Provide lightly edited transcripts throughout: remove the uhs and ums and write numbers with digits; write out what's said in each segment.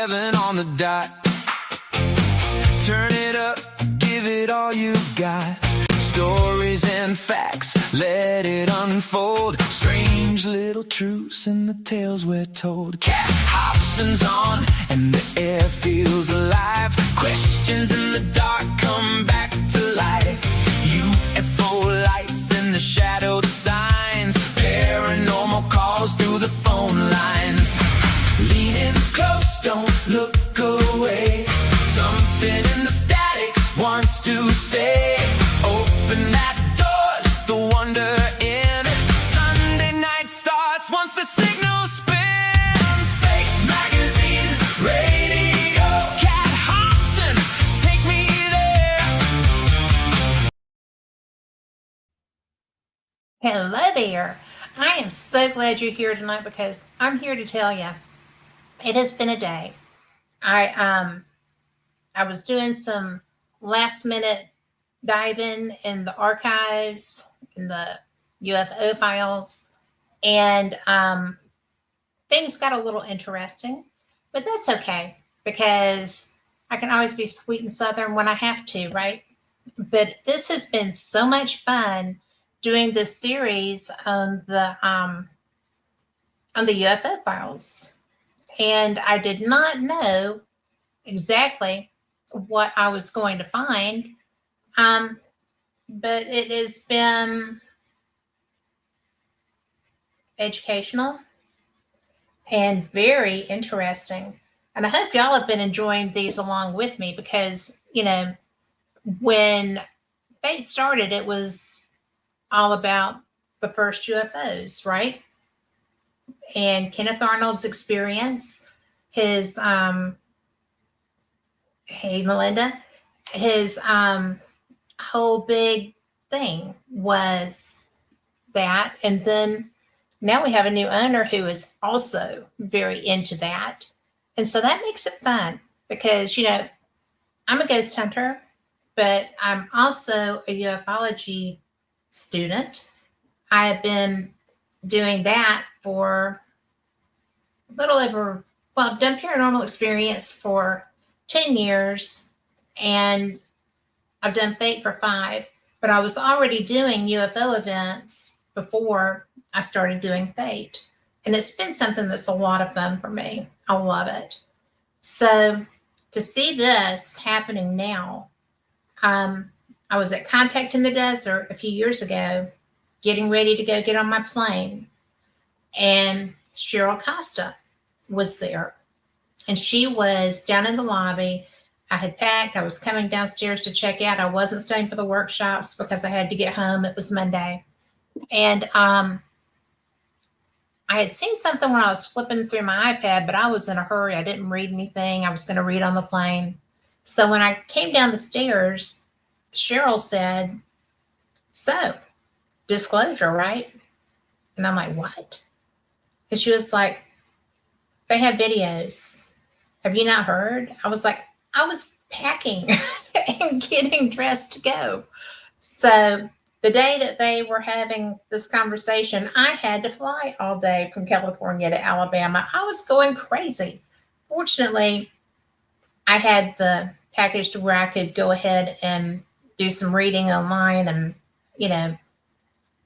7 on the dot. Turn it up, give it all you got. Stories and facts, let it unfold. Strange little truths in the tales we're told. Cat Hobson's on and the air feels alive. Questions in the dark come back to life. UFO lights and the shadowed signs. Paranormal calls through the phone lines. Lean in close, don't look away. Something in the static wants to say, open that door, let the wonder in. Sunday night starts once the signal spins. Fake magazine, radio, Cat Hobson, take me there. Hello there. I am so glad you're here tonight because I'm here to tell you it has been a day. I was doing some last minute diving in the archives, in the UFO files, and things got a little interesting, but that's okay because I can always be sweet and southern when I have to, right? But this has been so much fun doing this series on the UFO files, and I did not know exactly what I was going to find, but it has been educational and very interesting, and I hope y'all have been enjoying these along with me because, you know, when Fate started, it was all about the first UFOs, right? And Kenneth Arnold's experience, his hey Melinda, his whole big thing was that. And then now we have a new owner who is also very into that. And so that makes it fun because, you know, I'm a ghost hunter, but I'm also a ufology student. I have been doing that for a little over, well, I've done paranormal experience for 10 years and I've done Fate for 5, but I was already doing UFO events before I started doing Fate. And it's been something that's a lot of fun for me. I love it. So to see this happening now, I was at Contact in the Desert a few years ago, getting ready to go get on my plane, and Cheryl Costa was there. And she was down in the lobby. I had packed. I was coming downstairs to check out. I wasn't staying for the workshops because I had to get home. It was Monday. And I had seen something when I was flipping through my iPad, but I was in a hurry. I didn't read anything. I was going to read on the plane. So when I came down the stairs, Cheryl said, "So, disclosure, right?" And I'm like, "What?" And she was like, "They have videos. Have you not heard?" I was like, I was packing and getting dressed to go. So the day that they were having this conversation, I had to fly all day from California to Alabama. I was going crazy. Fortunately, I had the package to where I could go ahead and do some reading online and, you know,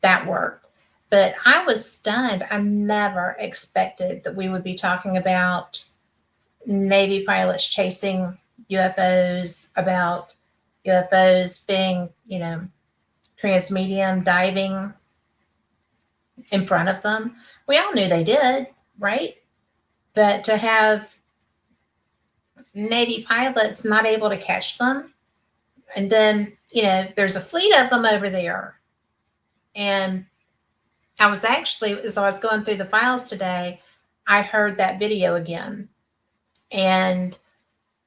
that worked. But I was stunned. I never expected that we would be talking about Navy pilots chasing UFOs, about UFOs being, you know, transmedium diving in front of them. We all knew they did, right? But to have Navy pilots not able to catch them, and then, you know, there's a fleet of them over there. And I was actually, as I was going through the files today, I heard that video again. And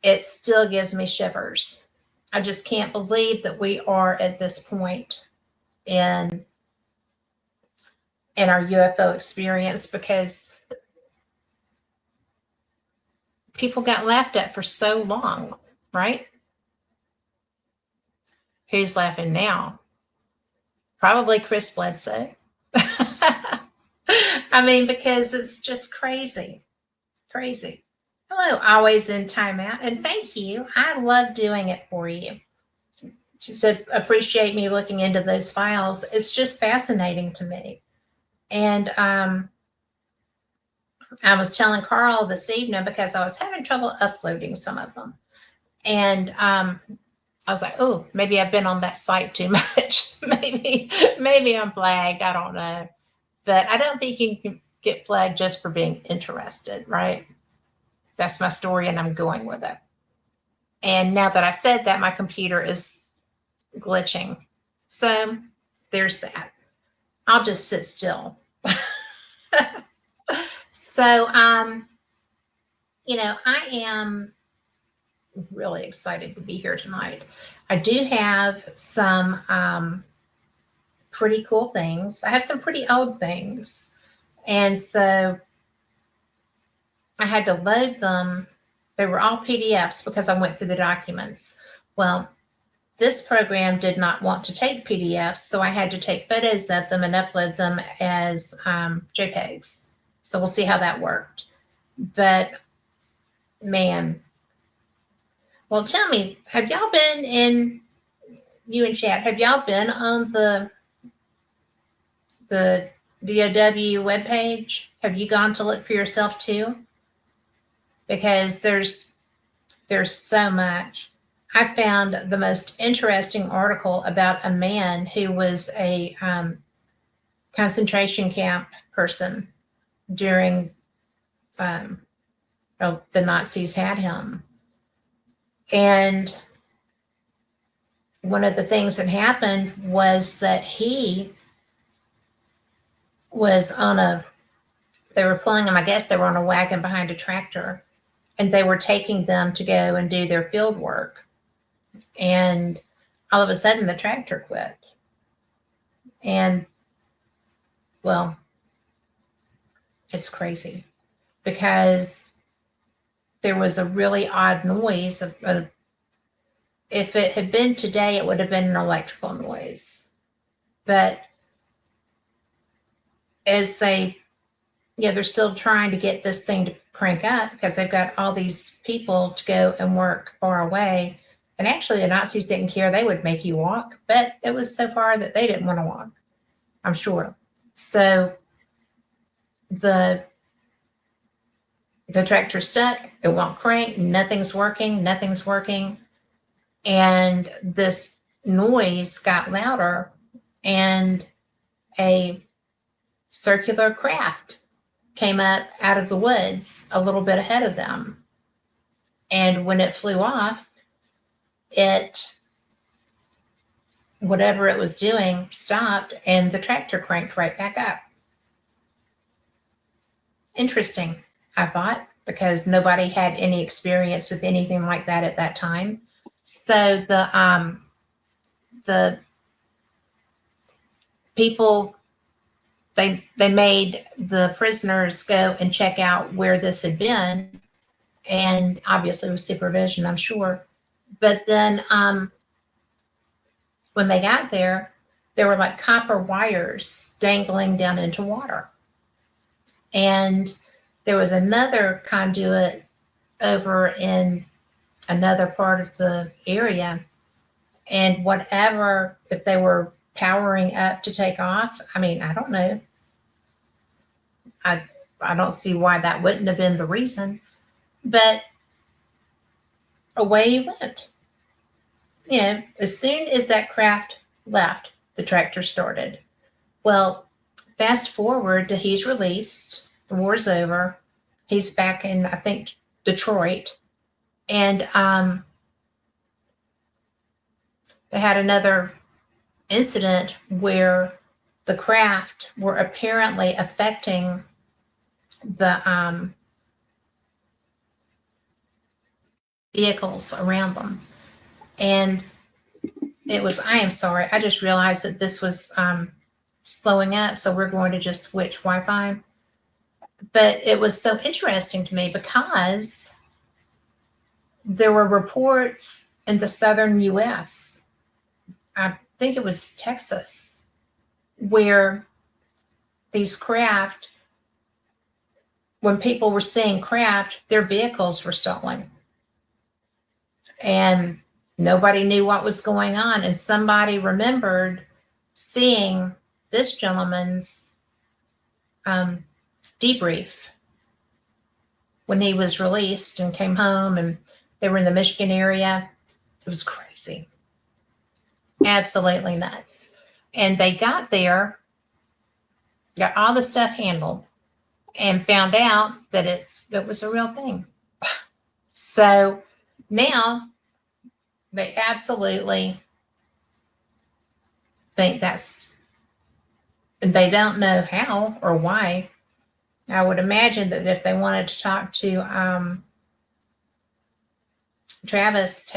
it still gives me shivers. I just can't believe that we are at this point in our UFO experience, because people got laughed at for so long, right? Who's laughing now? Probably Chris Bledsoe. I mean, because it's just crazy, crazy. Hello, always in timeout, and thank you. I love doing it for you. She said, appreciate me looking into those files. It's just fascinating to me. And I was telling Carl this evening because I was having trouble uploading some of them. And I was like, oh, maybe I've been on that site too much. maybe I'm flagged. I don't know. But I don't think you can get flagged just for being interested, right? That's my story and I'm going with it. And now that I said that, my computer is glitching. So there's that. I'll just sit still. So, I am really excited to be here tonight. I do have some pretty cool things. I have some pretty old things. And so I had to load them. They were all PDFs because I went through the documents. Well, this program did not want to take PDFs, so I had to take photos of them and upload them as JPEGs. So we'll see how that worked. But man, well, tell me, have y'all been in, you and chat, have y'all been on the DOW webpage? Have you gone to look for yourself too? Because there's so much. I found the most interesting article about a man who was a concentration camp person during the Nazis had him. And one of the things that happened was that he was they were pulling him, I guess they were on a wagon behind a tractor, and they were taking them to go and do their field work. And all of a sudden the tractor quit. And well, it's crazy because there was a really odd noise. If it had been today, it would have been an electrical noise. But as they're still trying to get this thing to crank up because they've got all these people to go and work far away. And actually, the Nazis didn't care. They would make you walk, but it was so far that they didn't want to walk, I'm sure. So the tractor's stuck. It won't crank. Nothing's working. And this noise got louder, and a circular craft came up out of the woods a little bit ahead of them. And when it flew off, whatever it was doing stopped, and the tractor cranked right back up. Interesting, I thought, because nobody had any experience with anything like that at that time. So the people, they made the prisoners go and check out where this had been, and obviously with supervision, I'm sure. But then when they got there were like copper wires dangling down into water. And there was another conduit over in another part of the area. And whatever, if they were powering up to take off, I mean, I don't know. I don't see why that wouldn't have been the reason. But away you went. As soon as that craft left, the tractor started. Well, fast forward to he's released, the war's over, he's back in, I think, Detroit, and they had another incident where the craft were apparently affecting the vehicles around them. And it was, I am sorry, I just realized that this was slowing up, so we're going to just switch Wi-Fi. But it was so interesting to me because there were reports in the southern US, I think it was Texas, where these craft when people were seeing craft, their vehicles were stolen. And nobody knew what was going on. And somebody remembered seeing this gentleman's debrief when he was released and came home, and they were in the Michigan area. It was crazy. Absolutely nuts. And they got there, got all the stuff handled, and found out that it was a real thing. So now they absolutely think that's, and they don't know how or why. I would imagine that if they wanted to talk to Travis,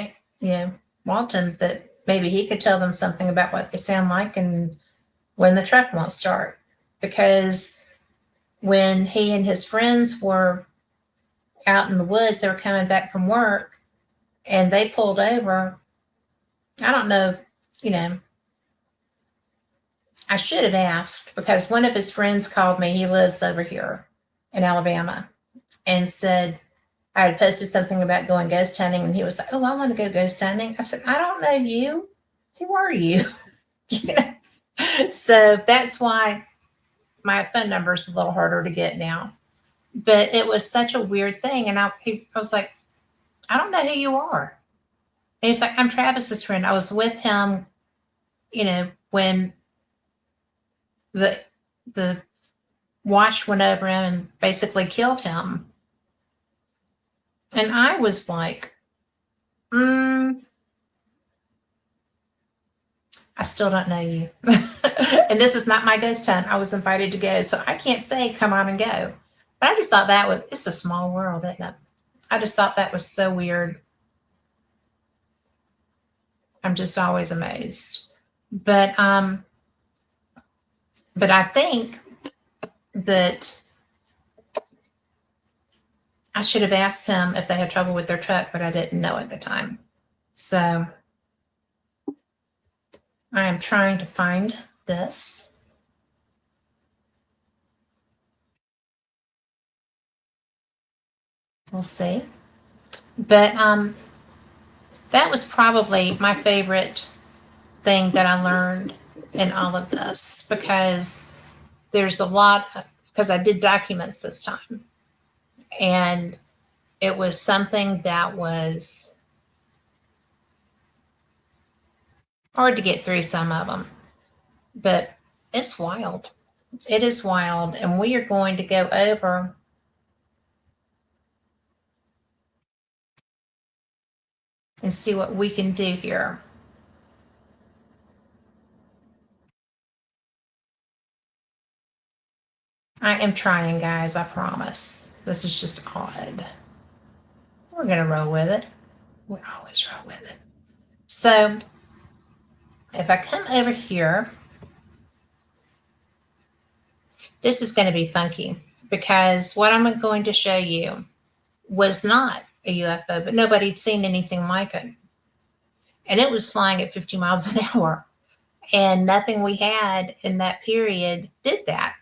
Walton, that maybe he could tell them something about what they sound like and when the truck won't start. Because when he and his friends were out in the woods, they were coming back from work, and they pulled over. I don't know, I should have asked, because one of his friends called me. He lives over here in Alabama, and said I had posted something about going ghost hunting, and he was like, "Oh, I want to go ghost hunting." I said, "I don't know you. Who are you?" So that's why my phone number is a little harder to get now. But it was such a weird thing, and I was like, "I don't know who you are." And he's like, "I'm Travis's friend. I was with him, when the wash went over him and basically killed him." And I was like, I still don't know you. And this is not my ghost hunt. I was invited to go, so I can't say come on and go. But I just thought it's a small world, isn't it? I just thought that was so weird. I'm just always amazed. But I think that I should have asked him if they had trouble with their truck, but I didn't know at the time. So I am trying to find this. We'll see. But that was probably my favorite thing that I learned in all of this, because there's a lot, because I did documents this time, and it was something that was hard to get through, some of them, but it's wild. It is wild, and we are going to go over and see what we can do here. I am trying, guys, I promise. This is just odd. We're going to roll with it. We always roll with it. So if I come over here, this is going to be funky, because what I'm going to show you was not a UFO, but nobody had seen anything like it. And it was flying at 50 miles an hour. And nothing we had in that period did that.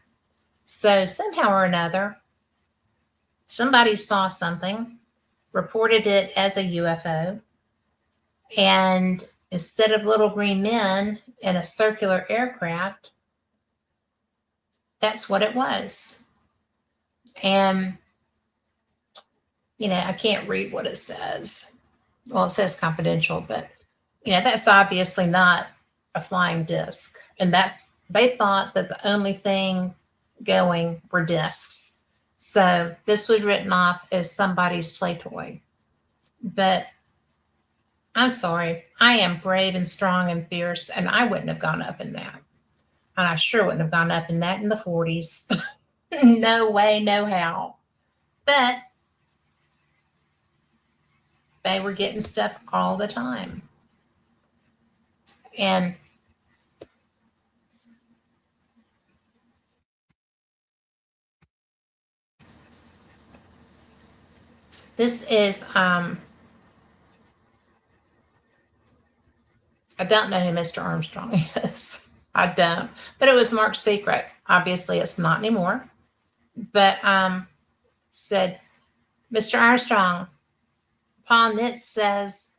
So somehow or another, somebody saw something, reported it as a UFO, and instead of little green men in a circular aircraft, that's what it was. And, I can't read what it says. Well, it says confidential, but, that's obviously not a flying disc. And they thought that the only thing going were discs. So this was written off as somebody's play toy. But I'm sorry, I am brave and strong and fierce, and I wouldn't have gone up in that. And I sure wouldn't have gone up in that in the 40s. No way, no how. But they were getting stuff all the time. And this is, I don't know who Mr. Armstrong is. I don't. But it was Mark's secret. Obviously, it's not anymore. But said, Mr. Armstrong, Paul Nitz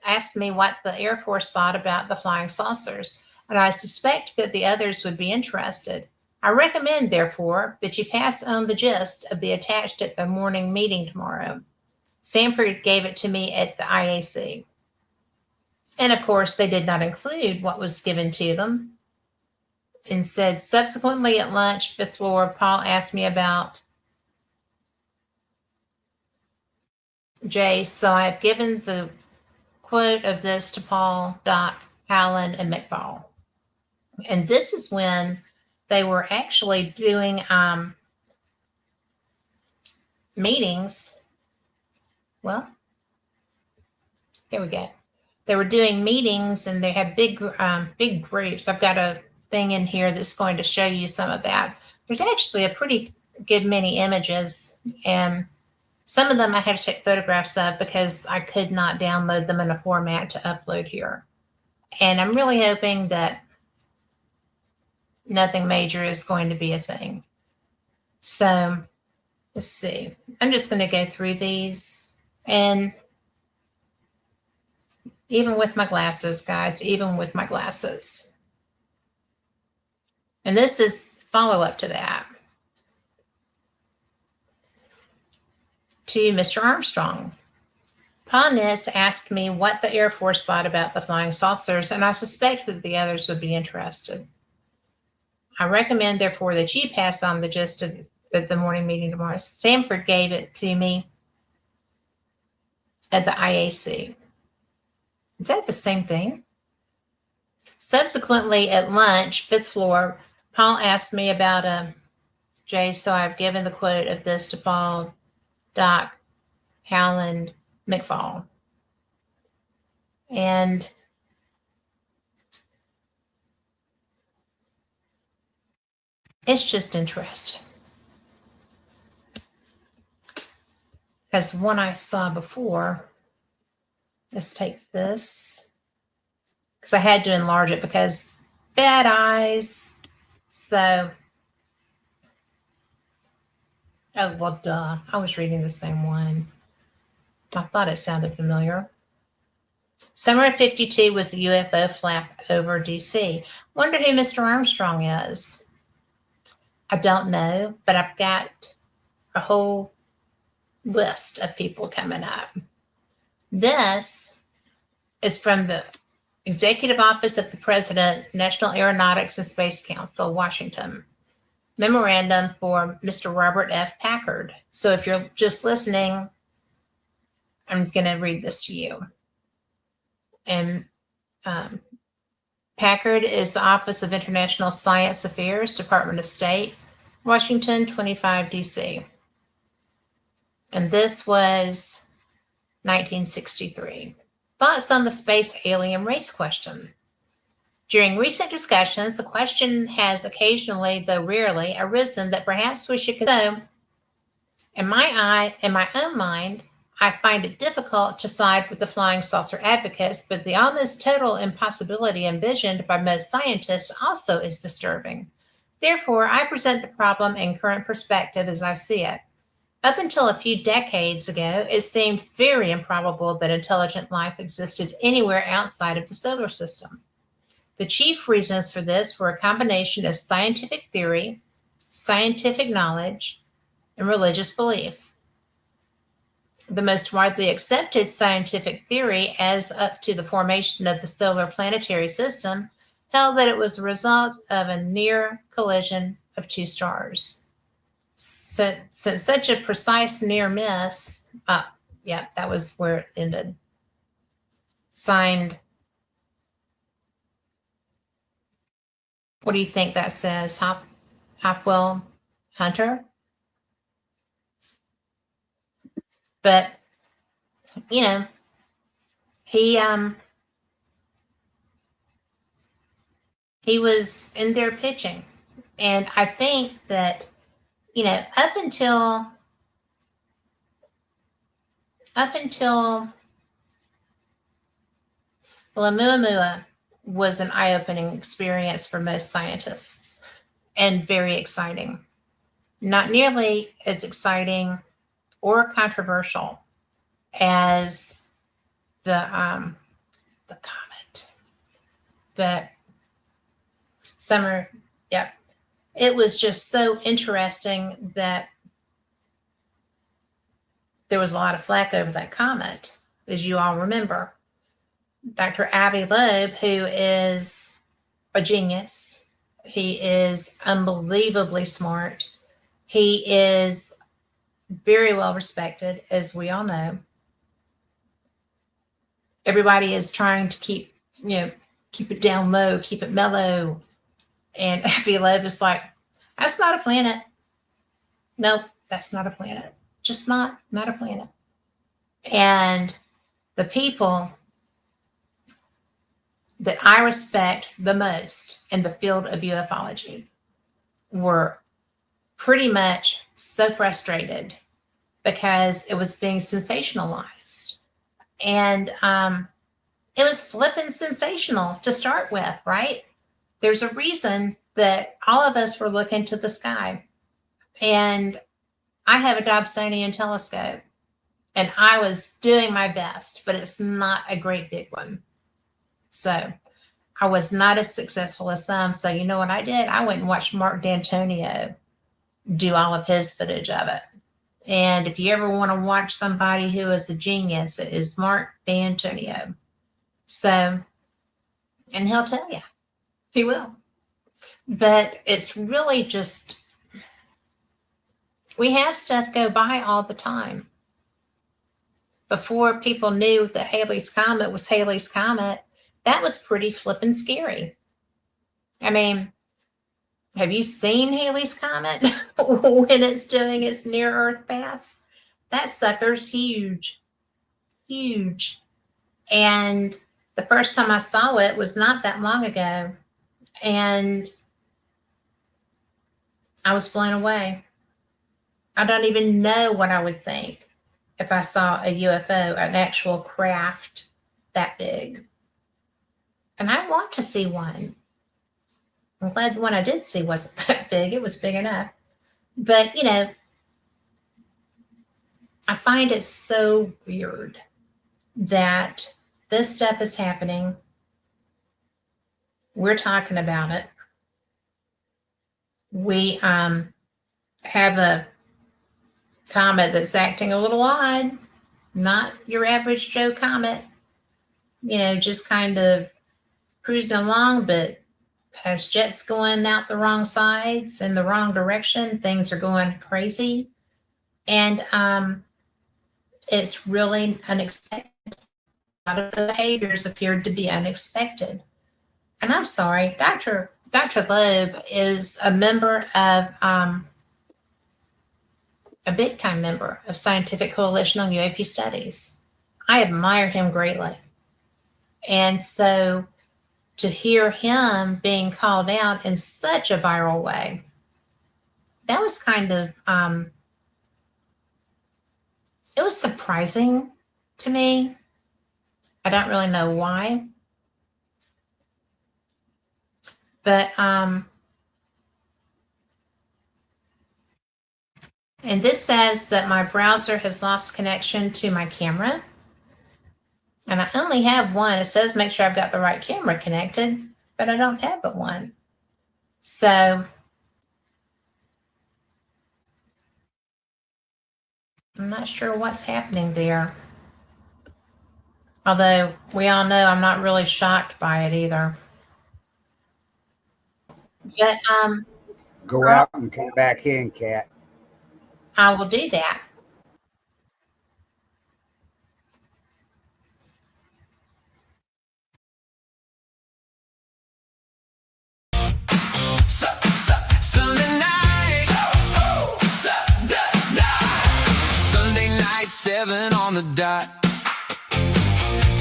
asked me what the Air Force thought about the flying saucers, and I suspect that the others would be interested. I recommend, therefore, that you pass on the gist of the attached at the morning meeting tomorrow. Sanford gave it to me at the IAC. And of course, they did not include what was given to them. And said, subsequently at lunch, fifth floor, Paul asked me about Jay, so I've given the quote of this to Paul, Doc, Howland, and McFall. And this is when they were actually doing meetings. Well, here we go. They were doing meetings, and they had big groups. I've got a thing in here that's going to show you some of that. There's actually a pretty good many images, and some of them I had to take photographs of because I could not download them in a format to upload here. And I'm really hoping that nothing major is going to be a thing. So let's see. I'm just going to go through these, and even with my glasses, guys, even with my glasses. And this is follow-up to that. To Mr. Armstrong. Paul Nitz asked me what the Air Force thought about the flying saucers, and I suspect that the others would be interested. I recommend, therefore, that you pass on the gist of the morning meeting tomorrow. Sanford gave it to me at the IAC. Is that the same thing? Subsequently, at lunch, fifth floor, Paul asked me about Jay, so I've given the quote of this to Paul, Doc, Howland, McFall. And it's just interesting. As one I saw before, let's take this, because I had to enlarge it because bad eyes. So, oh, well, duh. I was reading the same one. I thought it sounded familiar. Summer of 52 was the UFO flap over DC. Wonder who Mr. Armstrong is. I don't know, but I've got a whole list of people coming up. This is from the Executive Office of the President, National Aeronautics and Space Council, Washington. Memorandum for Mr. Robert F. Packard. So if you're just listening, I'm going to read this to you. And Packard is the Office of International Science Affairs, Department of State, Washington, 25 DC. And this was 1963. Thoughts on the space alien race question. During recent discussions, the question has occasionally, though rarely, arisen that perhaps we should consider. In my own mind, I find it difficult to side with the flying saucer advocates, but the almost total impossibility envisioned by most scientists also is disturbing. Therefore, I present the problem in current perspective as I see it. Up until a few decades ago, it seemed very improbable that intelligent life existed anywhere outside of the solar system. The chief reasons for this were a combination of scientific theory, scientific knowledge, and religious belief. The most widely accepted scientific theory as up to the formation of the solar planetary system held that it was a result of a near collision of two stars. Since such a precise near miss, yeah, that was where it ended. Signed. What do you think that says? Hopwell Hunter? But, you know, he was in there pitching. And I think that, you know, up until Oumuamua was an eye-opening experience for most scientists and very exciting. Not nearly as exciting or controversial as the comet. But Summer, yeah, it was just so interesting that there was a lot of flack over that comet, as you all remember. Dr. Avi Loeb, who is a genius, he is unbelievably smart. He is very well respected, as we all know. Everybody is trying to keep it down low, keep it mellow. And Avi Loeb is like, that's not a planet. Nope, that's not a planet. Just not a planet. And the people that I respect the most in the field of ufology were pretty much so frustrated because it was being sensationalized. And it was flipping sensational to start with, right? There's a reason that all of us were looking to the sky. And I have a Dobsonian telescope, and I was doing my best, but it's not a great big one. So I was not as successful as some. So you know what I did? I went and watched Mark D'Antonio do all of his footage of it. And if you ever want to watch somebody who is a genius, it is Mark D'Antonio. So, and he'll tell you. He will. But it's really just, we have stuff go by all the time. Before people knew that Halley's Comet was Halley's Comet, that was pretty flippin' scary. I mean, have you seen Halley's Comet when it's doing its near-Earth pass? That sucker's huge. Huge. And the first time I saw it was not that long ago. And I was blown away. I don't even know what I would think if I saw a UFO, an actual craft that big. And I want to see one. I'm glad the one I did see wasn't that big. It was big enough. But, you know, I find it so weird that this stuff is happening. We're talking about it. We have a comet that's acting a little odd, not your average Joe comet, you know, just kind of cruising along, but has jets going out the wrong sides in the wrong direction. Things are going crazy. And it's really unexpected. A lot of the behaviors appeared to be unexpected. And I'm sorry, Dr. Loeb is a member of, a big time member of Scientific Coalition on UAP Studies. I admire him greatly. And so to hear him being called out in such a viral way, that was kind of, it was surprising to me. I don't really know why. But, and this says that my browser has lost connection to my camera. And I only have one. It says make sure I've got the right camera connected, but I don't have but one. So I'm not sure what's happening there. Although we all know I'm not really shocked by it either. But go out and come back in, Kat. I will do that. Sunday night, Sunday night, 7 on the dot.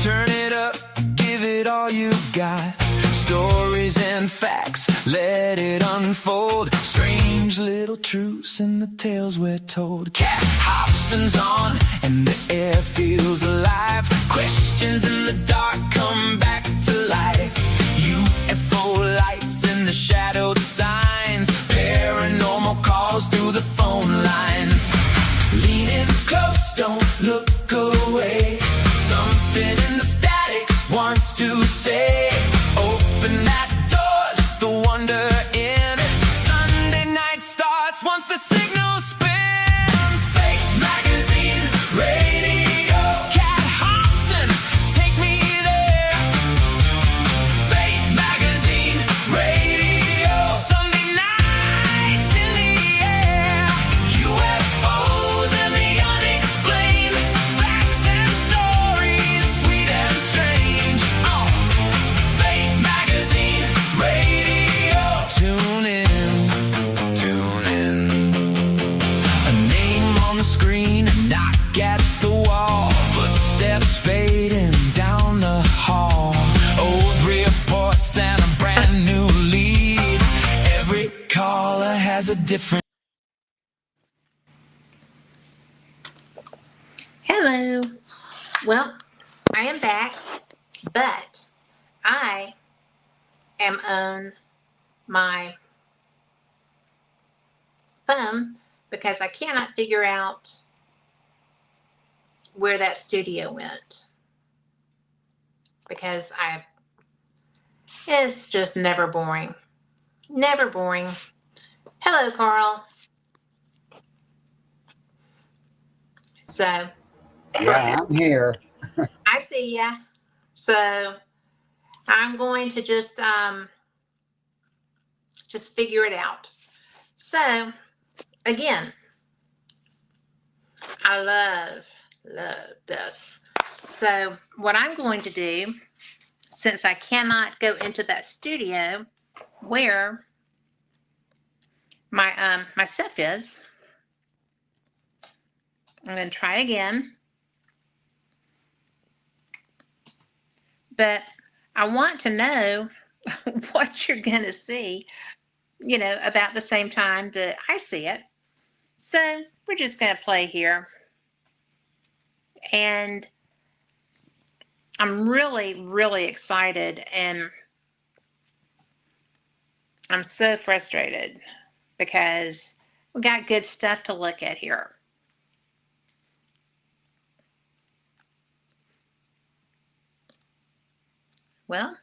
Turn it up, give it all you got. Stories and facts, let it unfold. Strange little truths in the tales we're told. Cat Hobson's on and the air feels alive. Questions in the dark come back to life. UFO lights in the shadowed signs. Paranormal calls through the phone lines. Leaning close. different. Hello. Well, I am back, but I am on my phone because I cannot figure out where that studio went. Because it's just never boring. Never boring. Hello, Carl. So, Yeah, I'm here. I see ya. So, I'm going to just figure it out. So, again, I love this. So, what I'm going to do, since I cannot go into that studio where my stuff is, I'm going to try again. But I want to know what you're going to see, about the same time that I see it. So we're just going to play here. And I'm really, really excited. And I'm so frustrated because we got good stuff to look at here. Well,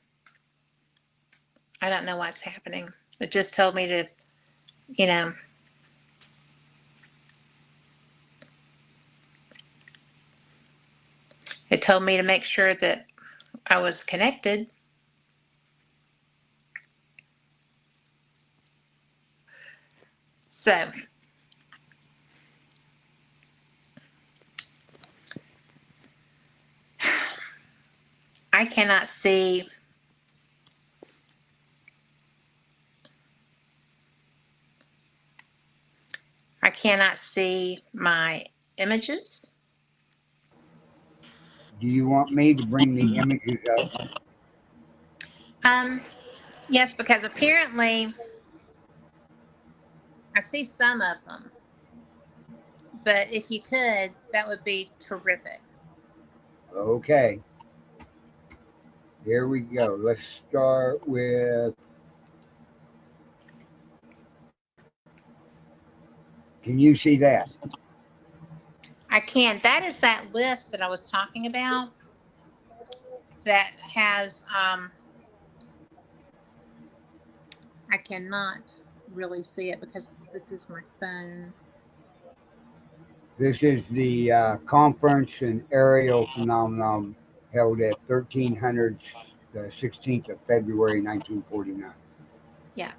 I don't know what's happening. It just told me to, it told me to make sure that I was connected. So, I cannot see my images. Do you want me to bring the images up? Yes, because apparently I see some of them. But if you could, that would be terrific. Okay. Here we go. Let's start with. Can you see that? I can. That is that list that I was talking about that has, I cannot really see it because this is my phone. This is the conference and aerial phenomenon held at 1300, the 16th of February, 1949. Yeah.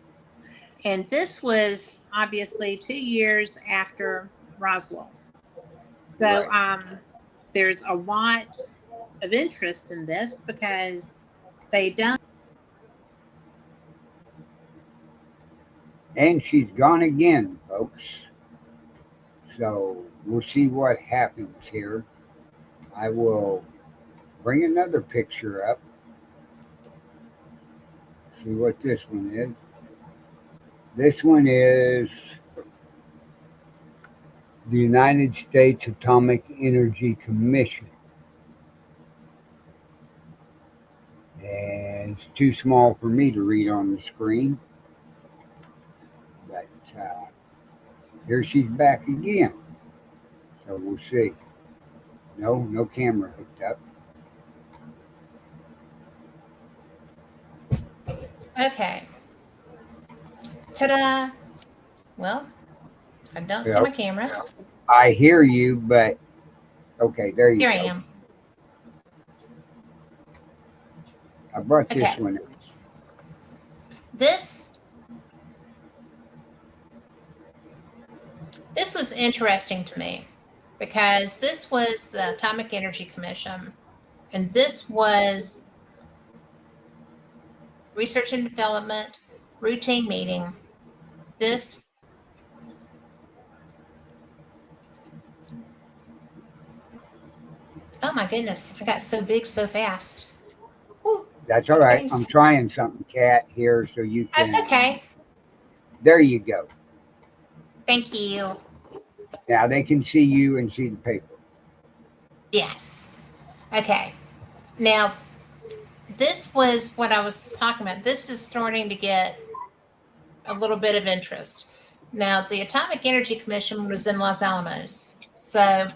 And this was obviously 2 years after Roswell. So Right. there's a lot of interest in this because they don't. And she's gone again, folks. So we'll see what happens here. I will bring another picture up. See what this one is. This one is the United States Atomic Energy Commission. And it's too small for me to read on the screen. But here she's back again. So we'll see. No camera hooked up. Okay. Ta-da. Well, I don't see my Well, camera. I hear you, but okay, there you Here I go. am. I brought this Okay. one up. This was interesting to me because this was the Atomic Energy Commission, and this was research and development routine meeting. This Oh my goodness, I got so big so fast. Whew, That's all that right. face. I'm trying something, Kat, here so you That's can. okay. There you go. Thank you. Now they can see you and see the paper. Yes. Okay. Now, this was what I was talking about. This is starting to get a little bit of interest. Now, the Atomic Energy Commission was in Los Alamos. So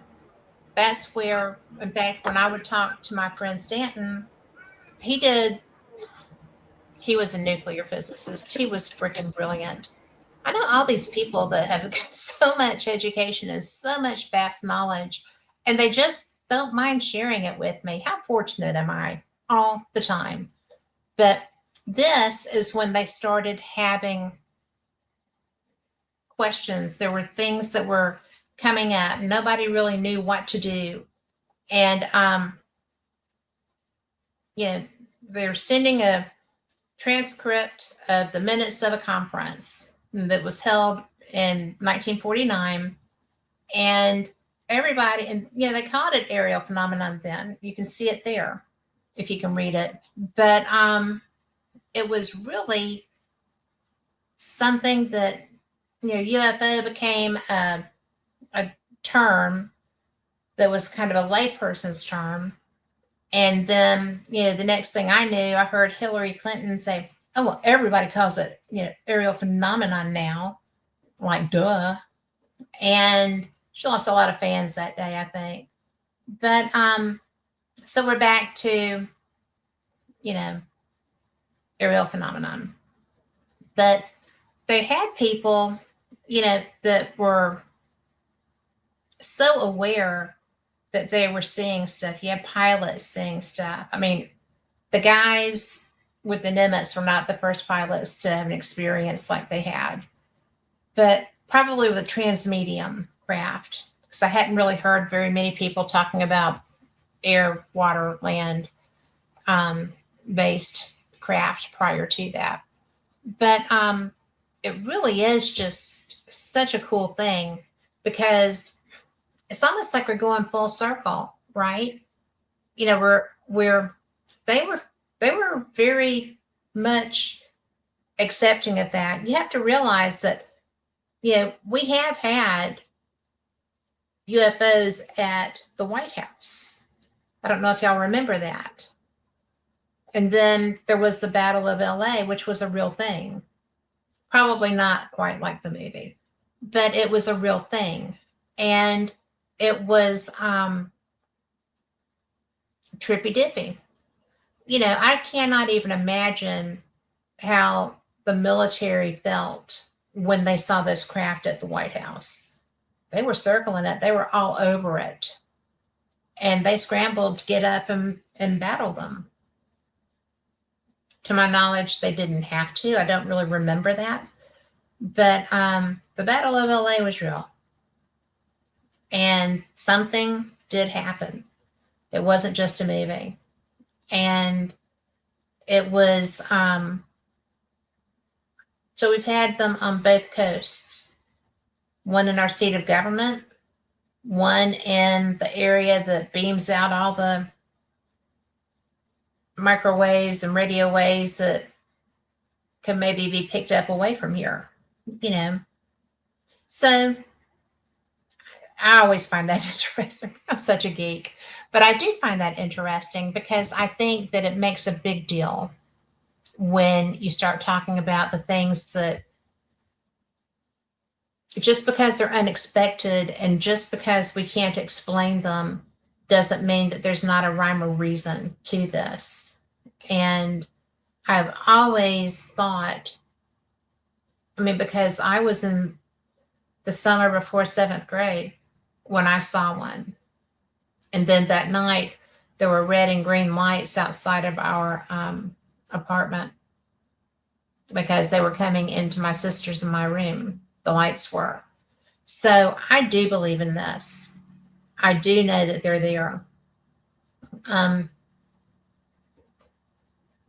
that's where, in fact, when I would talk to my friend Stanton, he was a nuclear physicist. He was freaking brilliant. I know all these people that have got so much education and so much vast knowledge, and they just don't mind sharing it with me. How fortunate am I all the time? But this is when they started having questions. There were things that were coming up. Nobody really knew what to do. And, they're sending a transcript of the minutes of a conference that was held in 1949. And everybody, and they called it aerial phenomenon then. You can see it there if you can read it. But it was really something that, UFO became a term that was kind of a layperson's term. And then, the next thing I knew, I heard Hillary Clinton say, oh, well, everybody calls it, aerial phenomenon now. Like, duh. And she lost a lot of fans that day, I think. But so we're back to, aerial phenomenon. But they had people, that were so aware that they were seeing stuff. You had pilots seeing stuff. I mean, the guys with the Nimitz were not the first pilots to have an experience like they had, but probably with a transmedium craft, because I hadn't really heard very many people talking about air, water, land based craft prior to that. But it really is just such a cool thing, because it's almost like we're going full circle, right? They were very much accepting of that. You have to realize that, we have had UFOs at the White House. I don't know if y'all remember that. And then there was the Battle of LA, which was a real thing. Probably not quite like the movie, but it was a real thing. And it was trippy dippy. I cannot even imagine how the military felt when they saw this craft at the White House. They were circling it. They were all over it. And they scrambled to get up and battle them. To my knowledge, they didn't have to. I don't really remember that. But the Battle of LA was real. And something did happen. It wasn't just a movie. And it was, so we've had them on both coasts. One in our seat of government, one in the area that beams out all the microwaves and radio waves that can maybe be picked up away from here, So I always find that interesting. I'm such a geek, but I do find that interesting because I think that it makes a big deal when you start talking about the things that, just because they're unexpected and just because we can't explain them doesn't mean that there's not a rhyme or reason to this. And I've always thought, because I was in the summer before 7th grade when I saw one. And then that night, there were red and green lights outside of our apartment because they were coming into my sister's and my room. The lights were. So I do believe in this. I do know that they're there.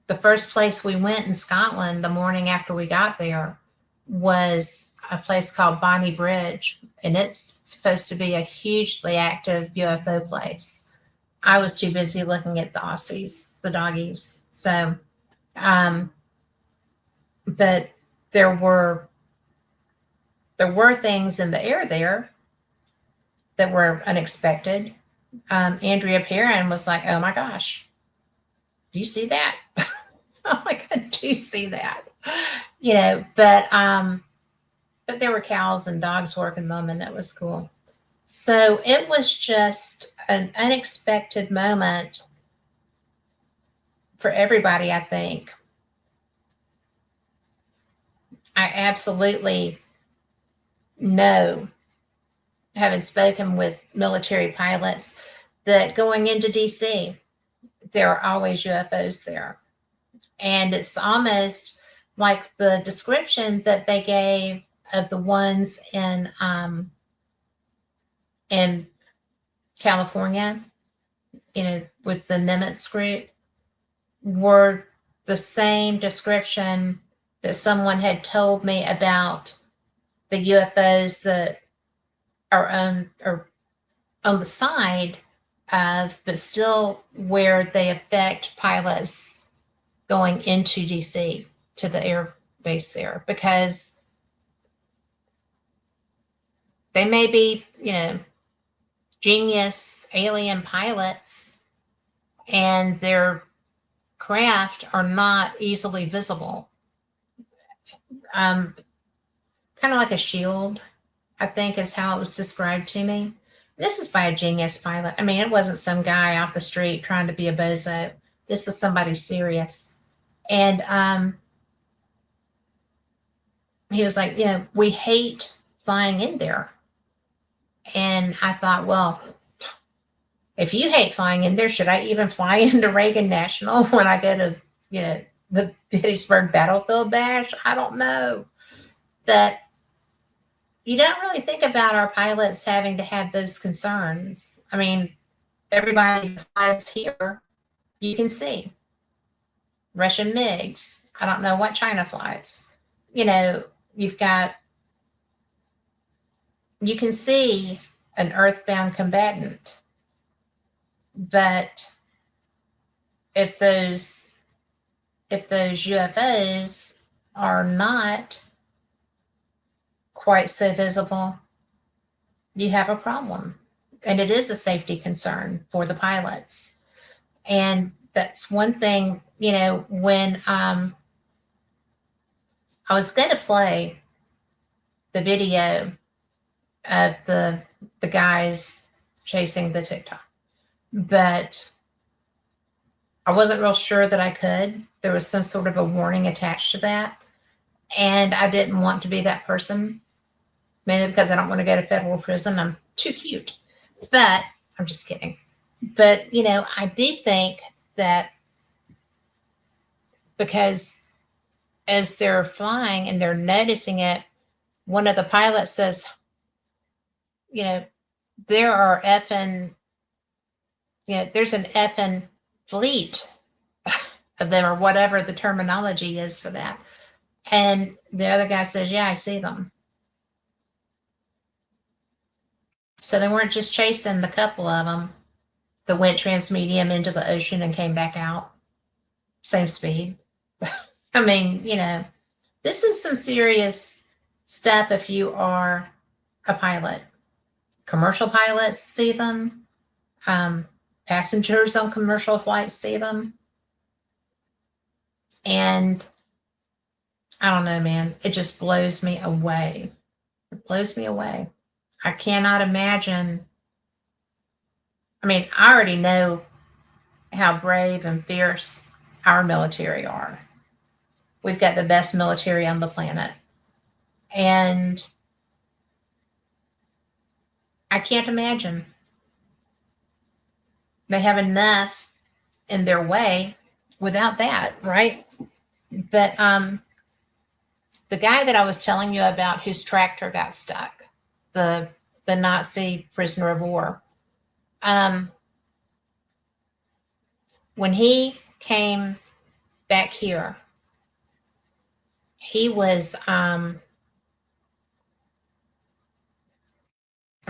The first place we went in Scotland the morning after we got there was a place called Bonnie Bridge, and it's supposed to be a hugely active UFO place. I was too busy looking at the Aussies, the doggies. So, but there were there were things in the air there that were unexpected. Andrea Perrin was like, "Oh my gosh, do you see that? Oh my God, do you see that?" But there were cows and dogs working them, and it was cool. So it was just an unexpected moment for everybody, I think. I absolutely know, having spoken with military pilots, that going into DC, there are always UFOs there. And it's almost like the description that they gave of the ones in California, with the Nimitz group, were the same description that someone had told me about the UFOs that are on the side of, but still where they affect pilots going into DC to the air base there, because they may be, genius alien pilots, and their craft are not easily visible. Kind of like a shield, I think, is how it was described to me. This is by a genius pilot. I mean, it wasn't some guy off the street trying to be a bozo. This was somebody serious. And he was like, we hate flying in there. And I thought, well, if you hate flying in there, should I even fly into Reagan National when I go to, the Gettysburg Battlefield Bash? I don't know. That you don't really think about our pilots having to have those concerns. I mean, everybody who flies here, you can see Russian MiGs. I don't know what China flies. You've got, you can see an earthbound combatant. But if those UFOs are not quite so visible, you have a problem. And it is a safety concern for the pilots. And that's one thing, when I was going to play the video of the guys chasing the TikTok, but I wasn't real sure that I could. There was some sort of a warning attached to that. And I didn't want to be that person, mainly because I don't want to go to federal prison. I'm too cute. But I'm just kidding. But, I do think that because as they're flying and they're noticing it, one of the pilots says, there are there's an effing fleet of them, or whatever the terminology is for that. And the other guy says, yeah, I see them. So they weren't just chasing the couple of them that went transmedium into the ocean and came back out. Same speed. I mean, this is some serious stuff if you are a pilot. Commercial pilots see them. Passengers on commercial flights see them. And I don't know, man. It just blows me away. It blows me away. I cannot imagine. I mean, I already know how brave and fierce our military are. We've got the best military on the planet. And I can't imagine. They have enough in their way without that, right? But the guy that I was telling you about, whose tractor got stuck, the Nazi prisoner of war, when he came back here, he was I'm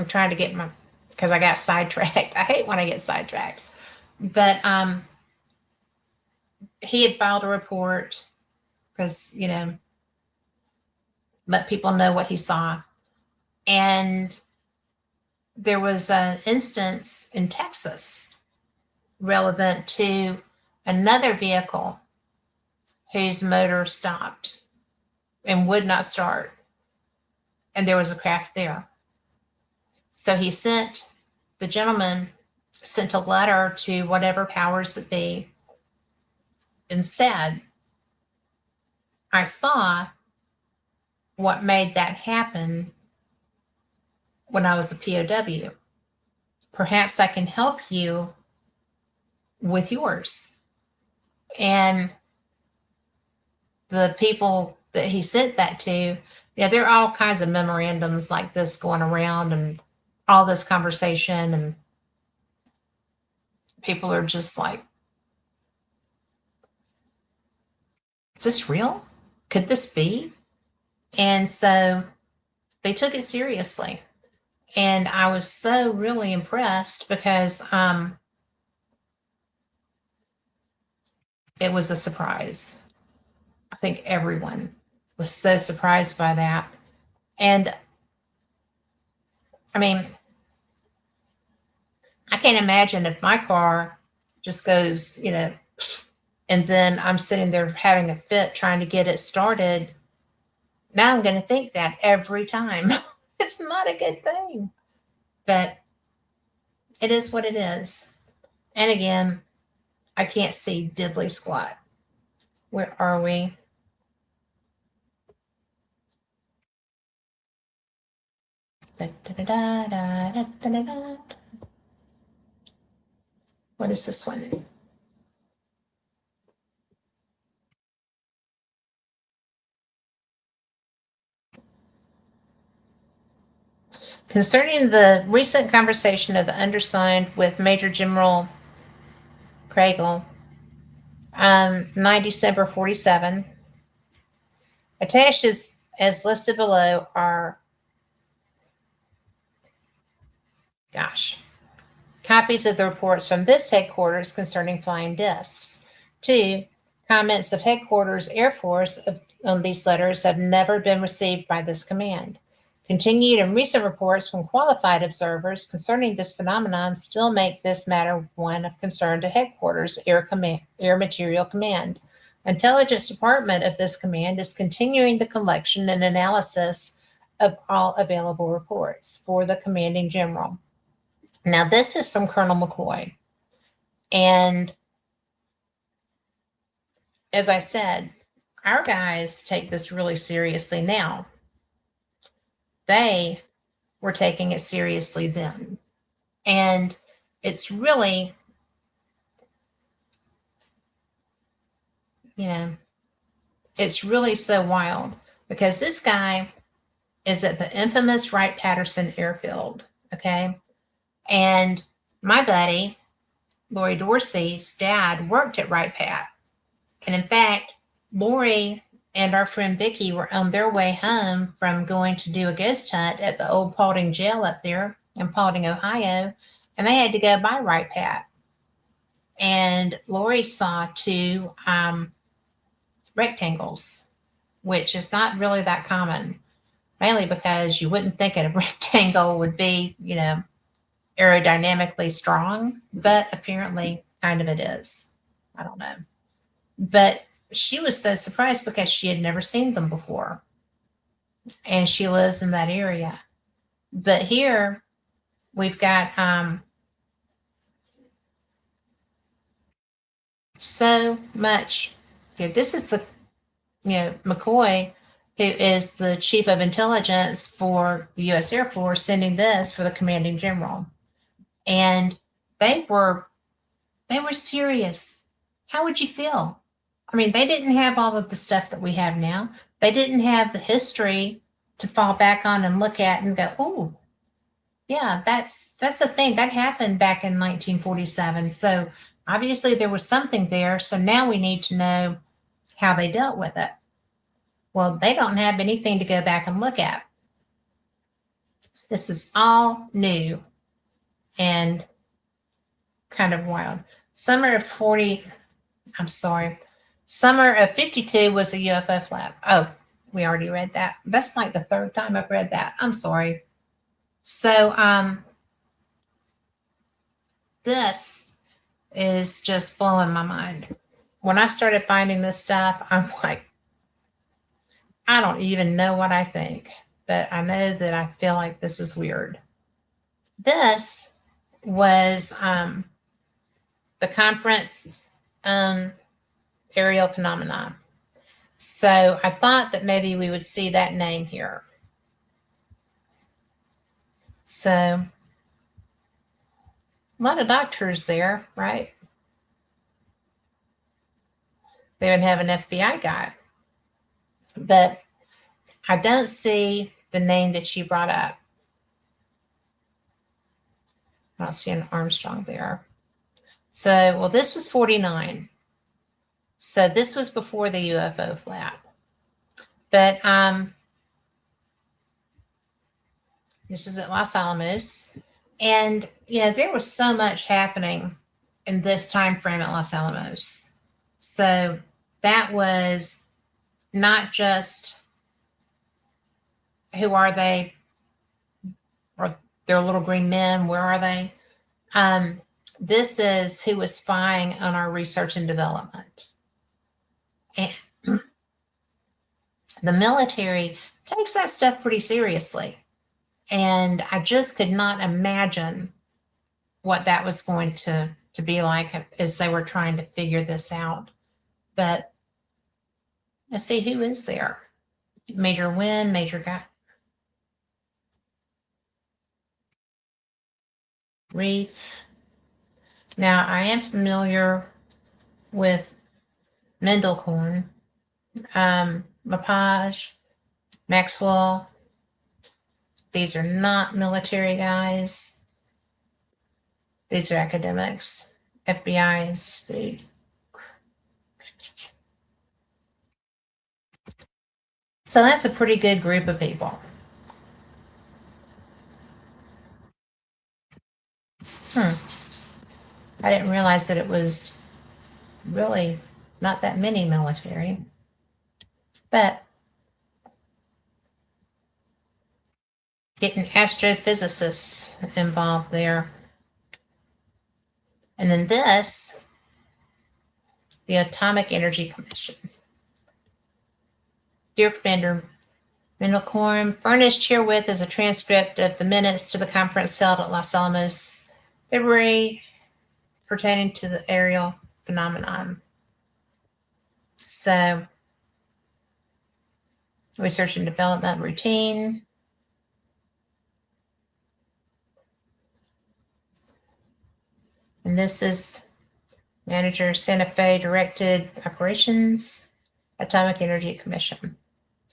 trying to get because I got sidetracked. I hate when I get sidetracked. But he had filed a report because, let people know what he saw. And there was an instance in Texas relevant to another vehicle whose motor stopped and would not start. And there was a craft there. So the gentleman sent a letter to whatever powers that be and said, I saw what made that happen when I was a POW. Perhaps I can help you with yours. And the people that he sent that to, there are all kinds of memorandums like this going around and all this conversation, and people are just like, is this real? Could this be? And so they took it seriously. And I was so really impressed because it was a surprise. I think everyone was so surprised by that. And I mean, I can't imagine if my car just goes, and then I'm sitting there having a fit trying to get it started. Now I'm going to think that every time. It's not a good thing, but it is what it is. And again, I can't see diddly squat. Where are we? What is this one? Concerning the recent conversation of the undersigned with Major General Craigle, 9 December 47, attached as listed below are, copies of the reports from this headquarters concerning flying discs. 2, comments of headquarters Air Force on these letters have never been received by this command. Continued and recent reports from qualified observers concerning this phenomenon still make this matter one of concern to headquarters Air Material Command. Intelligence Department of this command is continuing the collection and analysis of all available reports for the commanding general. Now, this is from Colonel McCoy. And as I said, our guys take this really seriously now. They were taking it seriously then. And it's really, it's really so wild because this guy is at the infamous Wright-Patterson airfield, okay? And my buddy, Lori Dorsey's dad, worked at Wright-Pat. And in fact, Lori and our friend Vicky were on their way home from going to do a ghost hunt at the old Paulding jail up there in Paulding, Ohio, and they had to go by Wright-Pat. And Lori saw 2 rectangles, which is not really that common, mainly because you wouldn't think a rectangle would be, aerodynamically strong, but apparently kind of it is. I don't know. But she was so surprised because she had never seen them before. And she lives in that area. But here we've got so much. This is the, McCoy, who is the chief of intelligence for the U.S. Air Force, sending this for the commanding general. And they were serious. How would you feel? I mean, they didn't have all of the stuff that we have now. They didn't have the history to fall back on and look at and go, oh, yeah, that's a thing that happened back in 1947. So obviously there was something there. So now we need to know how they dealt with it. Well, they don't have anything to go back and look at. This is all new and kind of wild. Summer of 52 was a UFO flap. Oh, we already read that. That's like the 3rd time I've read that. I'm sorry. So this is just blowing my mind. When I started finding this stuff, I'm like, I don't even know what I think, but I know that I feel like this is weird. This was the conference aerial phenomenon. So I thought that maybe we would see that name here. So a lot of doctors there, right? They would have an FBI guy. But I don't see the name that she brought up. I don't see an Armstrong there. So, well, this was 49. So this was before the UFO flap. But this is at Los Alamos. And, there was so much happening in this time frame at Los Alamos. So that was not just who are they, or they're little green men, where are they? This is who was spying on our research and development. And the military takes that stuff pretty seriously. And I just could not imagine what that was going to be like as they were trying to figure this out. But let's see, who is there? Major Wynn, Major Guy. Reef. Now, I am familiar with Mendelkorn, Lepage, Maxwell. These are not military guys. These are academics, FBI, Speed. So that's a pretty good group of people. I didn't realize that it was really not that many military. But getting astrophysicists involved there. And then this, the Atomic Energy Commission. Dear Commander Mendelkorn, furnished herewith is a transcript of the minutes to the conference held at Los Alamos, February, pertaining to the aerial phenomenon. So, research and development routine. And this is Manager Santa Fe Directed Operations, Atomic Energy Commission.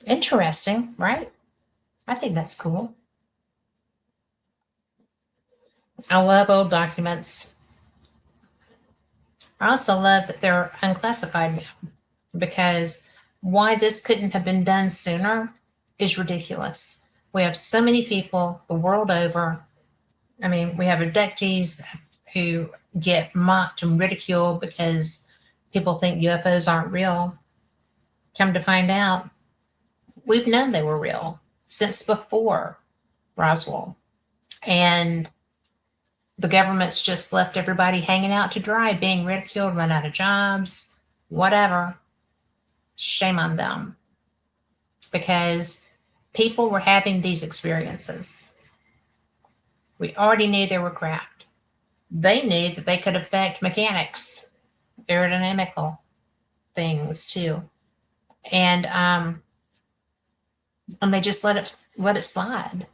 Interesting, right? I think that's cool. I love old documents. I also love that they're unclassified now, because why this couldn't have been done sooner is ridiculous. We have so many people the world over. I mean, we have abductees who get mocked and ridiculed because people think UFOs aren't real. Come to find out, we've known they were real since before Roswell. And the government's just left everybody hanging out to dry, being ridiculed, run out of jobs, whatever. Shame on them. Because people were having these experiences. We already knew there were craft. They knew that they could affect mechanics, aerodynamical things too. And they just let it slide.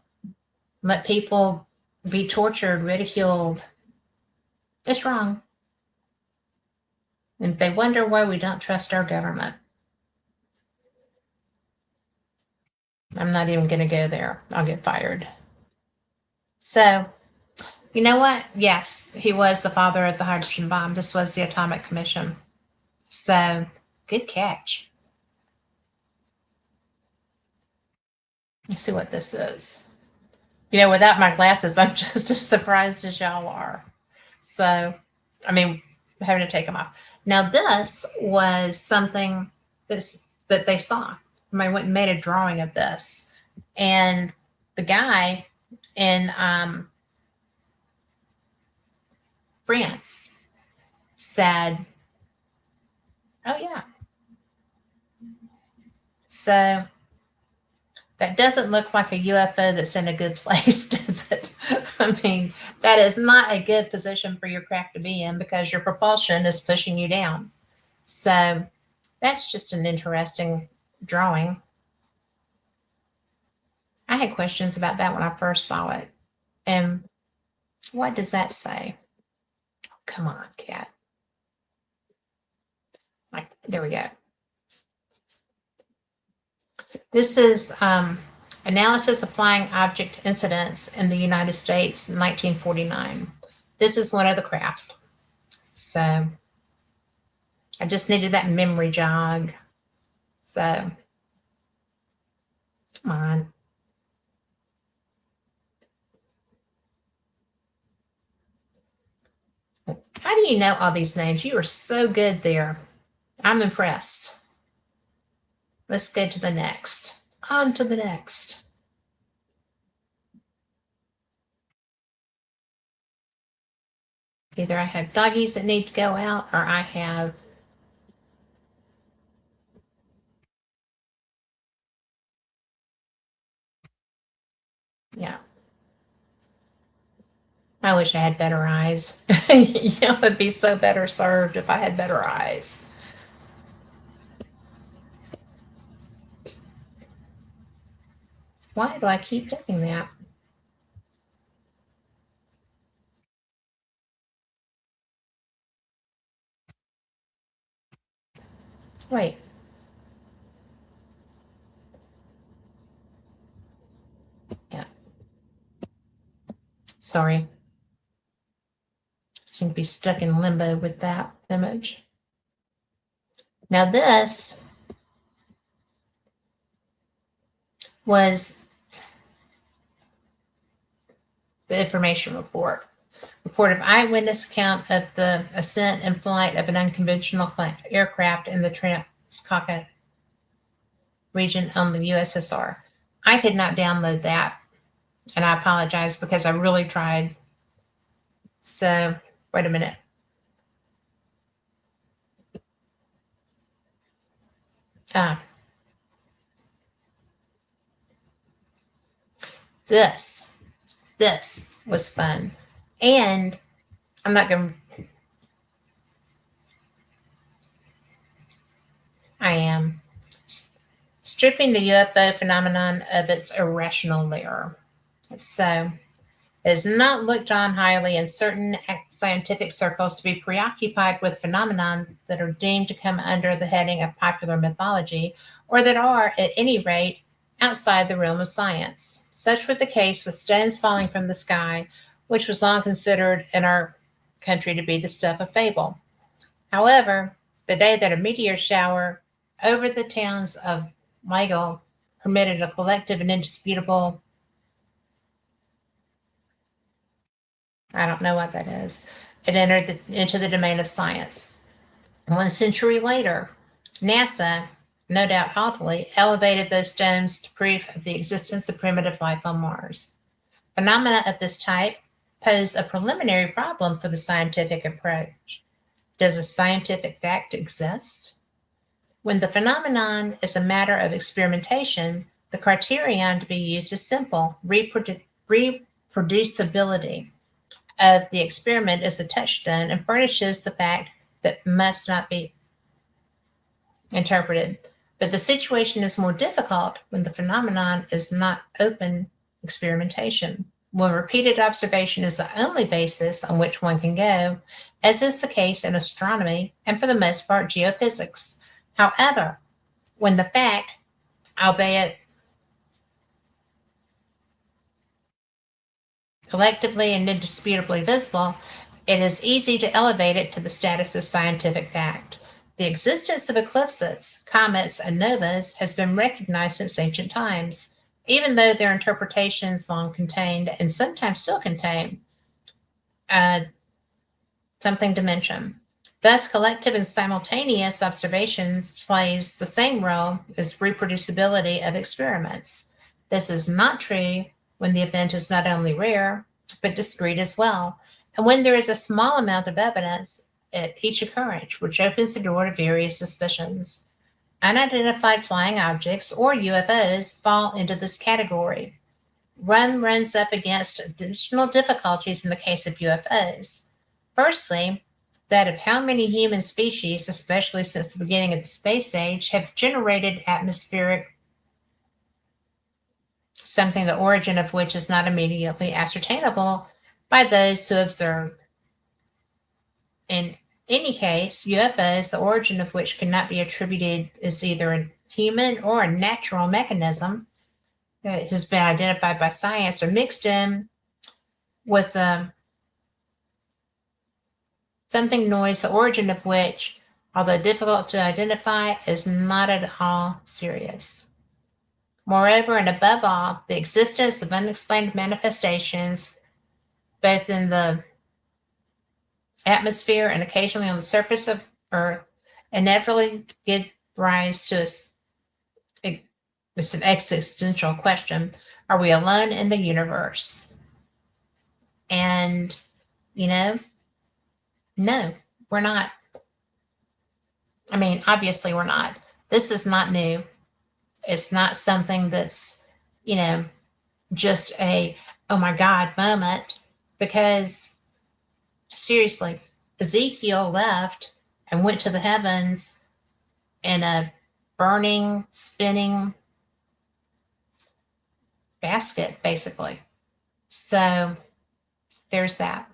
Let people be tortured, ridiculed. It's wrong. And they wonder why we don't trust our government. I'm not even going to go there. I'll get fired. So, you know what? Yes, he was the father of the hydrogen bomb. This was the Atomic Commission. So, good catch. Let's see what this is. Without my glasses, I'm just as surprised as y'all are. So, I'm having to take them off. Now, this was something that they saw. I went and made a drawing of this. And the guy in France said, oh yeah. So that doesn't look like a UFO that's in a good place, does it? I mean, that is not a good position for your craft to be in because your propulsion is pushing you down. So that's just an interesting drawing. I had questions about that when I first saw it. And what does that say? Come on, cat. Like, there we go. This is analysis of flying object incidents in the United States in 1949. This is one of the craft. So I just needed that memory jog. So come on. How do you know all these names? You are so good there. I'm impressed. Let's go to the next. On to the next. Either I have doggies that need to go out or I have yeah. I wish I had better eyes. It'd be so better served if I had better eyes. Why do I keep doing that? Wait. Yeah. Sorry. Seem to be stuck in limbo with that image. Now this was the information report. Report of eyewitness account of the ascent and flight of an unconventional aircraft in the Transcaucasus region on the USSR. I could not download that, and I apologize because I really tried. So, wait a minute. This was fun. And I'm not going to, I am stripping the UFO phenomenon of its irrational layer. So, it is not looked on highly in certain scientific circles to be preoccupied with phenomena that are deemed to come under the heading of popular mythology, or that are, at any rate, outside the realm of science. Such was the case with stones falling from the sky, which was long considered in our country to be the stuff of fable. However, the day that a meteor shower over the towns of Weigel permitted a collective and indisputable, I don't know what that is, it entered into the domain of science. 1 century later, NASA, no doubt haughtily, elevated those stones to proof of the existence of primitive life on Mars. Phenomena of this type pose a preliminary problem for the scientific approach. Does a scientific fact exist? When the phenomenon is a matter of experimentation, the criterion to be used is simple: reproducibility of the experiment is a touchstone and furnishes the fact that must not be interpreted. But the situation is more difficult when the phenomenon is not open experimentation, when repeated observation is the only basis on which one can go, as is the case in astronomy and for the most part geophysics. However, when the fact, albeit collectively and indisputably visible, it is easy to elevate it to the status of scientific fact. The existence of eclipses, comets, and novas has been recognized since ancient times, even though their interpretations long contained, and sometimes still contain, something to mention. Thus, collective and simultaneous observations plays the same role as reproducibility of experiments. This is not true when the event is not only rare, but discrete as well, and when there is a small amount of evidence at each occurrence, which opens the door to various suspicions. Unidentified flying objects, or UFOs, fall into this category. One runs up against additional difficulties in the case of UFOs. Firstly, that of how many human species, especially since the beginning of the space age, have generated atmospheric, something the origin of which is not immediately ascertainable by those who observe. In any case, UFOs, the origin of which cannot be attributed as either a human or a natural mechanism that has been identified by science, are mixed in with something noise, the origin of which, although difficult to identify, is not at all serious. Moreover, and above all, the existence of unexplained manifestations, both in the atmosphere and occasionally on the surface of Earth, inevitably give rise to it's an existential question. Are we alone in the universe? And, no, we're not. I mean, obviously we're not. This is not new. It's not something that's, just a, oh my God moment, because seriously, Ezekiel left and went to the heavens in a burning, spinning basket, basically. So there's that.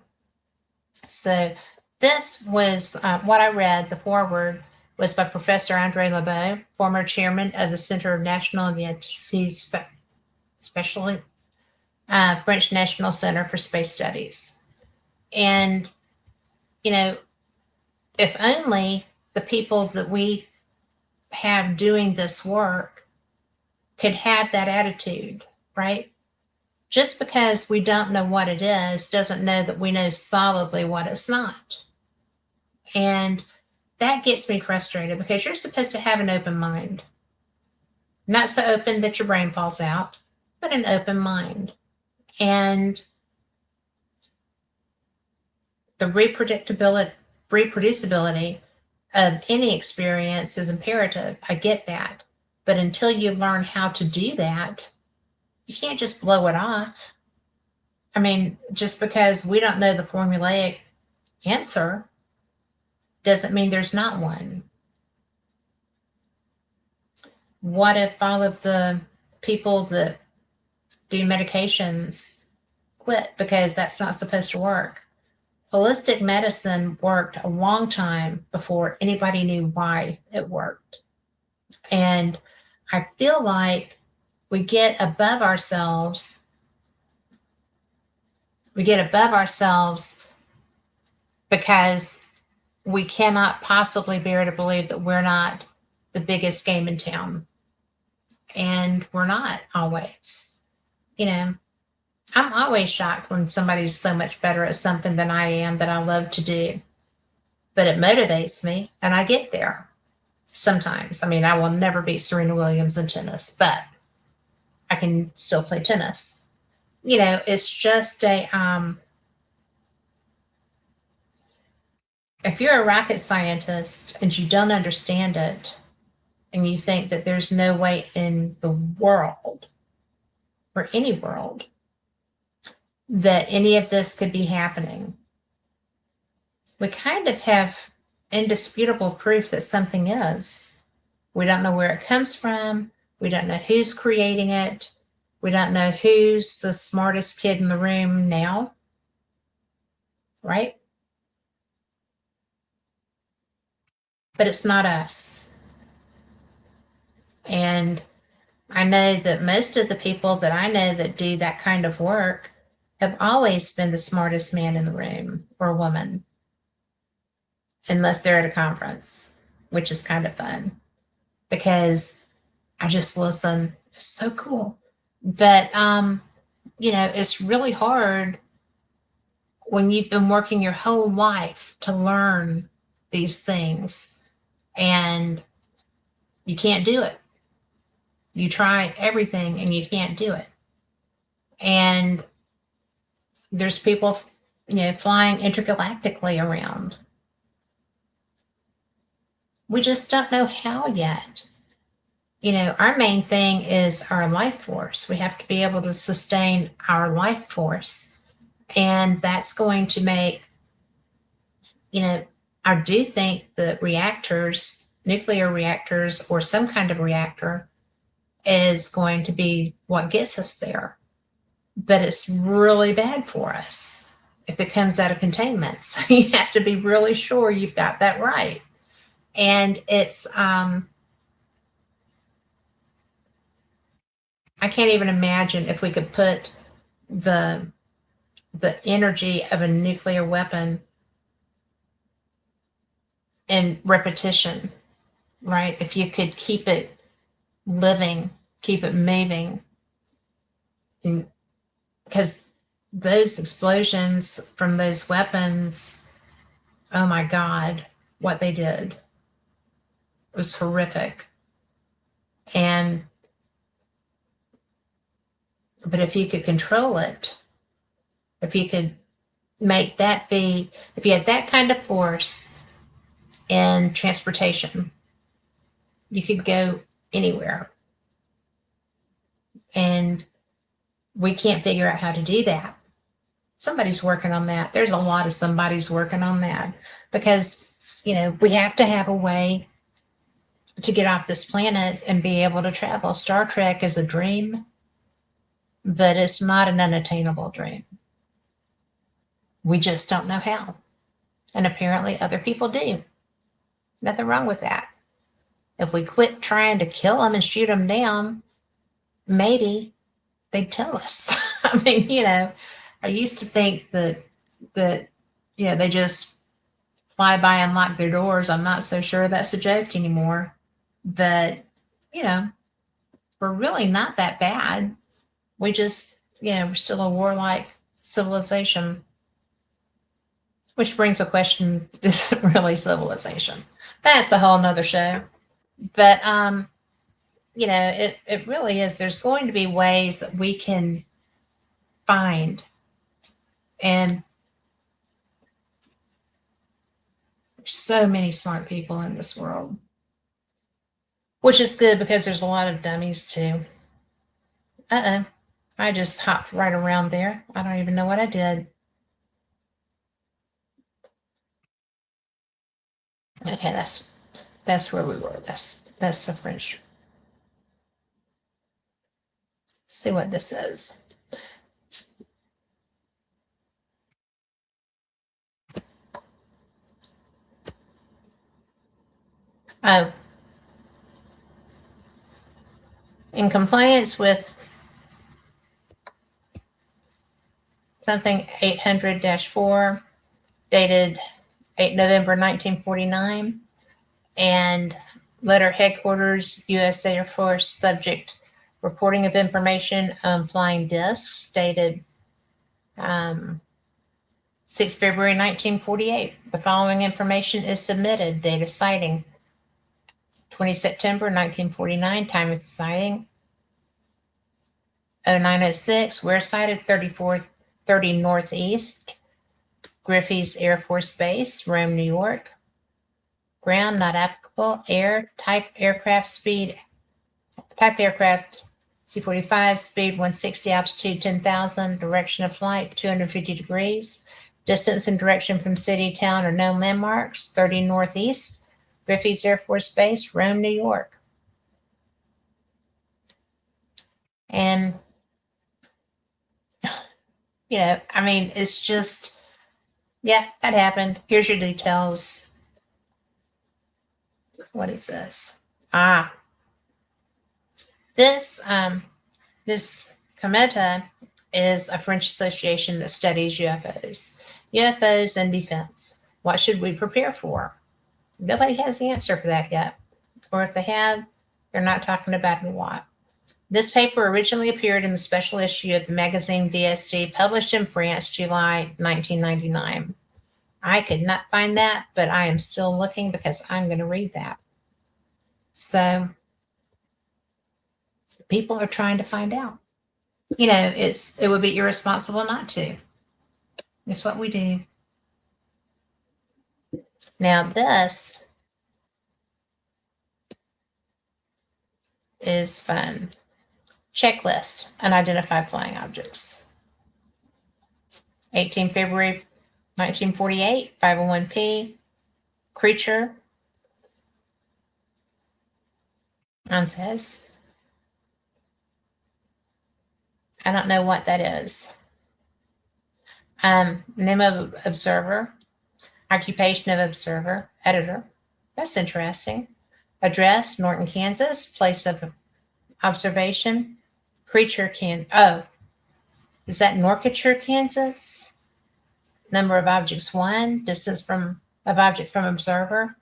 So this was what I read. The foreword was by Professor Andre Lebeau, former chairman of the Center of National and especially French National Center for Space Studies. And, if only the people that we have doing this work could have that attitude, right? Just because we don't know what it is doesn't know that we know solidly what it's not. And that gets me frustrated because you're supposed to have an open mind. Not so open that your brain falls out, but an open mind. And the reproducibility of any experience is imperative. I get that. But until you learn how to do that, you can't just blow it off. I mean, just because we don't know the formulaic answer doesn't mean there's not one. What if all of the people that do medications quit because that's not supposed to work? Holistic medicine worked a long time before anybody knew why it worked. And I feel like we get above ourselves. Because we cannot possibly bear to believe that we're not the biggest game in town. And we're not always. I'm always shocked when somebody's so much better at something than I am that I love to do. But it motivates me, and I get there sometimes. I mean, I will never beat Serena Williams in tennis, but I can still play tennis. It's just if you're a rocket scientist and you don't understand it, and you think that there's no way in the world, or any world, that any of this could be happening, we kind of have indisputable proof that something is. We don't know where it comes from. We don't know who's creating it. We don't know who's the smartest kid in the room now, right? But it's not us. And I know that most of the people that I know that do that kind of work have always been the smartest man in the room or woman, unless they're at a conference, which is kind of fun because I just listen. It's so cool. But, it's really hard when you've been working your whole life to learn these things and you can't do it. You try everything and you can't do it. And there's people, flying intergalactically around. We just don't know how yet. Our main thing is our life force. We have to be able to sustain our life force. And that's going to make, I do think that reactors, nuclear reactors, or some kind of reactor is going to be what gets us there. But it's really bad for us if it comes out of containment. So you have to be really sure you've got that right. And it's, I can't even imagine if we could put the energy of a nuclear weapon in repetition, right? If you could keep it living, keep it moving, because those explosions from those weapons, oh my God, what they did was horrific. But if you could control it, if you could make that be, if you had that kind of force in transportation, you could go anywhere. And we can't figure out how to do that. Somebody's working on that. There's a lot of somebody's working on that because, we have to have a way to get off this planet and be able to travel. Star Trek is a dream, but it's not an unattainable dream. We just don't know how. And apparently other people do. Nothing wrong with that. If we quit trying to kill them and shoot them down, maybe they'd tell us. I mean, I used to think that they just fly by and lock their doors. I'm not so sure that's a joke anymore. But, we're really not that bad. We just, we're still a warlike civilization. Which brings a question, is it really civilization? That's a whole nother show. But, it really is. There's going to be ways that we can find. And there's so many smart people in this world. Which is good because there's a lot of dummies too. I just hopped right around there. I don't even know what I did. Okay, that's where we were. That's the French. Let's see what this is. Oh. In compliance with something 800-4, dated 8 November 1949, and letter headquarters, U.S. Air Force, subject reporting of information on flying discs, dated 6 February 1948. The following information is submitted. Date of sighting, 20 September 1949. Time of sighting, 0906. Where sighted, 3430 Northeast, Griffey's Air Force Base, Rome, New York. Ground not applicable. Air type aircraft C-45, speed 160, altitude 10,000, direction of flight 250 degrees. Distance and direction from city, town, or known landmarks 30 Northeast, Griffey's Air Force Base, Rome, New York. And, it's just, yeah, that happened. Here's your details. What is this? This Cometa is a French association that studies UFOs and defense. What should we prepare for? Nobody has the answer for that yet. Or if they have, they're not talking about it a lot. This paper originally appeared in the special issue of the magazine VSD, published in France, July 1999. I could not find that, but I am still looking because I'm going to read that. So people are trying to find out. it would be irresponsible not to. It's what we do. Now this is fun. Checklist, unidentified flying objects. 18 February 1948, 501p, creature. And says, I don't know what that is. Name of observer, occupation of observer, editor. That's interesting. Address, Norton, Kansas. Place of observation, creature, is that Norcature, Kansas? Number of objects, 1. Distance of object from observer,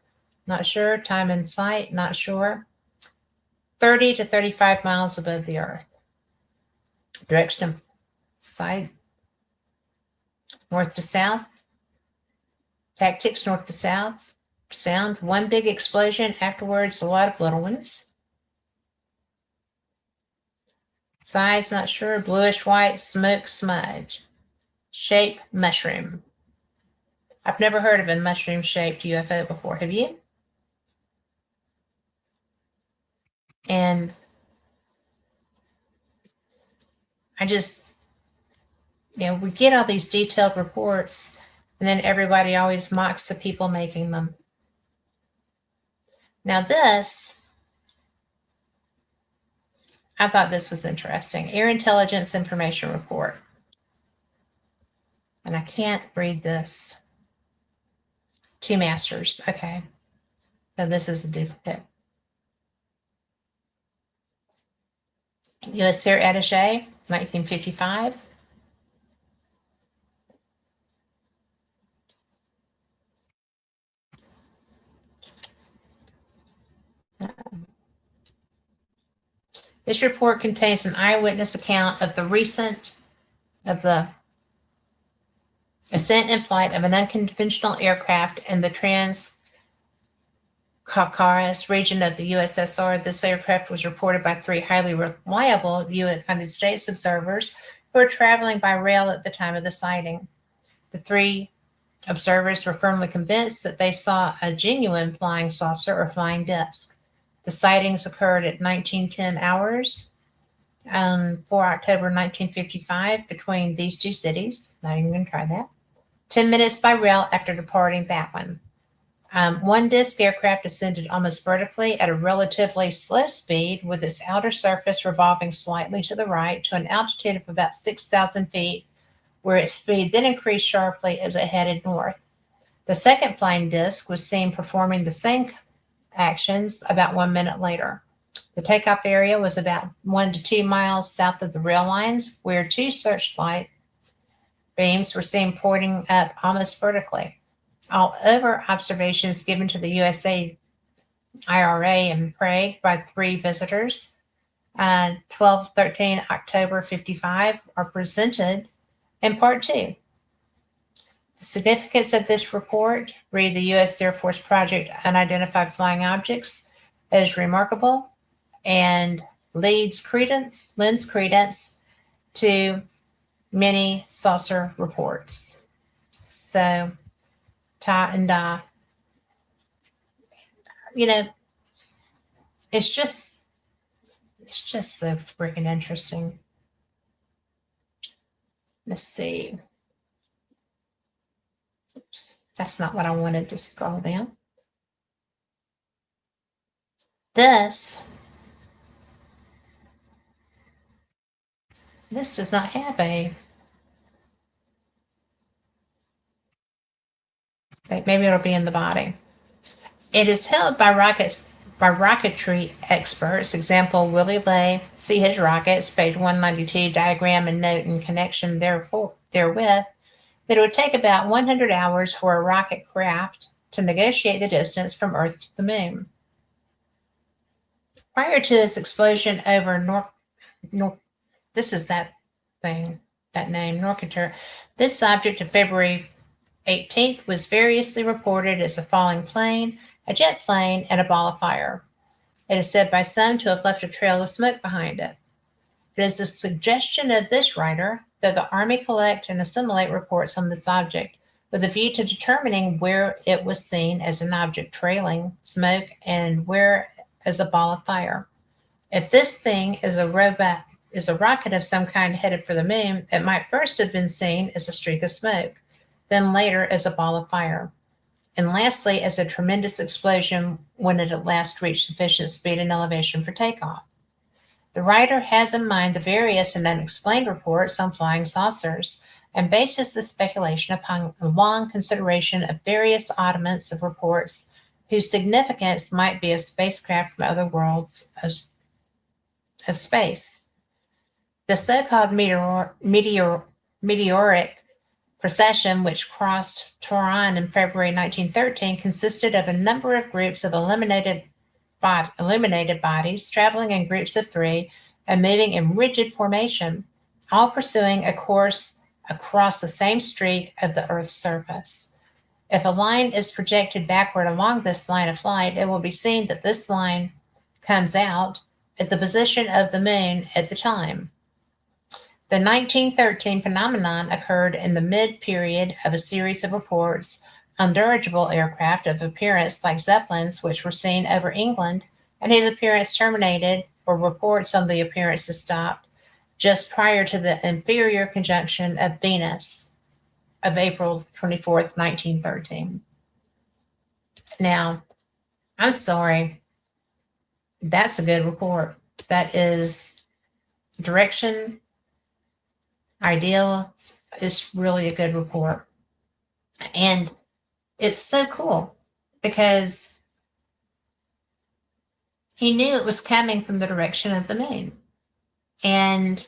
not sure. Time and site, not sure. 30 to 35 miles above the Earth. Direction of flight, north to south. Tactics, north to south. Sound, 1 big explosion, afterwards a lot of little ones. Size, not sure. Bluish white, smoke smudge. Shape, mushroom. I've never heard of a mushroom-shaped UFO before. Have you? And I just, we get all these detailed reports, and then everybody always mocks the people making them. Now this, I thought this was interesting. Air Intelligence Information Report. And I can't read this. 2 masters. Okay. So this is a duplicate. U.S. Air Attaché, 1955. This report contains an eyewitness account of the ascent and flight of an unconventional aircraft in the Trans-Caucasus region of the USSR. This aircraft was reported by 3 highly reliable United States observers who were traveling by rail at the time of the sighting. The 3 observers were firmly convinced that they saw a genuine flying saucer or flying disc. The sightings occurred at 1910 hours on 4 October 1955 between these 2 cities. Not even going to try that. 10 minutes by rail after departing that one. 1 disc aircraft ascended almost vertically at a relatively slow speed with its outer surface revolving slightly to the right to an altitude of about 6,000 feet, where its speed then increased sharply as it headed north. The second flying disc was seen performing the same actions about 1 minute later. The takeoff area was about 1 to 2 miles south of the rail lines, where 2 searchlight beams were seen pointing up almost vertically. All other observations given to the USA IRA in Prague by 3 visitors, 12-13 October 55, are presented in part 2. The significance of this report, read the U.S. Air Force Project Unidentified Flying Objects, is remarkable and lends credence to many saucer reports. So, ta and da. It's just so freaking interesting. Let's see. Oops, that's not what I wanted to scroll down. This does not have a, maybe it'll be in the body. It is held by rocketry experts, example Willie Lay, see his rockets, page 192, diagram and note in connection therewith, that it would take about 100 hours for a rocket craft to negotiate the distance from Earth to the Moon. Prior to its explosion over this is that thing, that name, Norcature, this object of February 18th was variously reported as a falling plane, a jet plane, and a ball of fire. It is said by some to have left a trail of smoke behind it. It is the suggestion of this writer that the Army collect and assimilate reports on this object with a view to determining where it was seen as an object trailing smoke and where as a ball of fire. If this thing is a rocket of some kind headed for the moon, it might first have been seen as a streak of smoke, then later as a ball of fire, and lastly as a tremendous explosion when it at last reached sufficient speed and elevation for takeoff. The writer has in mind the various and unexplained reports on flying saucers and bases this speculation upon a long consideration of various oddments of reports whose significance might be of spacecraft from other worlds of space. The so-called meteoric procession, which crossed Turan in February 1913, consisted of a number of groups of illuminated bodies traveling in groups of three and moving in rigid formation, all pursuing a course across the same streak of the Earth's surface. If a line is projected backward along this line of flight, it will be seen that this line comes out at the position of the moon at the time. The 1913 phenomenon occurred in the mid-period of a series of reports on dirigible aircraft of appearance like Zeppelins, which were seen over England, and whose appearance terminated, or reports on the appearances stopped, just prior to the inferior conjunction of Venus of April 24th, 1913. Now, I'm sorry, that's a good report. That is direction, ideal. It's really a good report. And it's so cool because he knew it was coming from the direction of the moon. And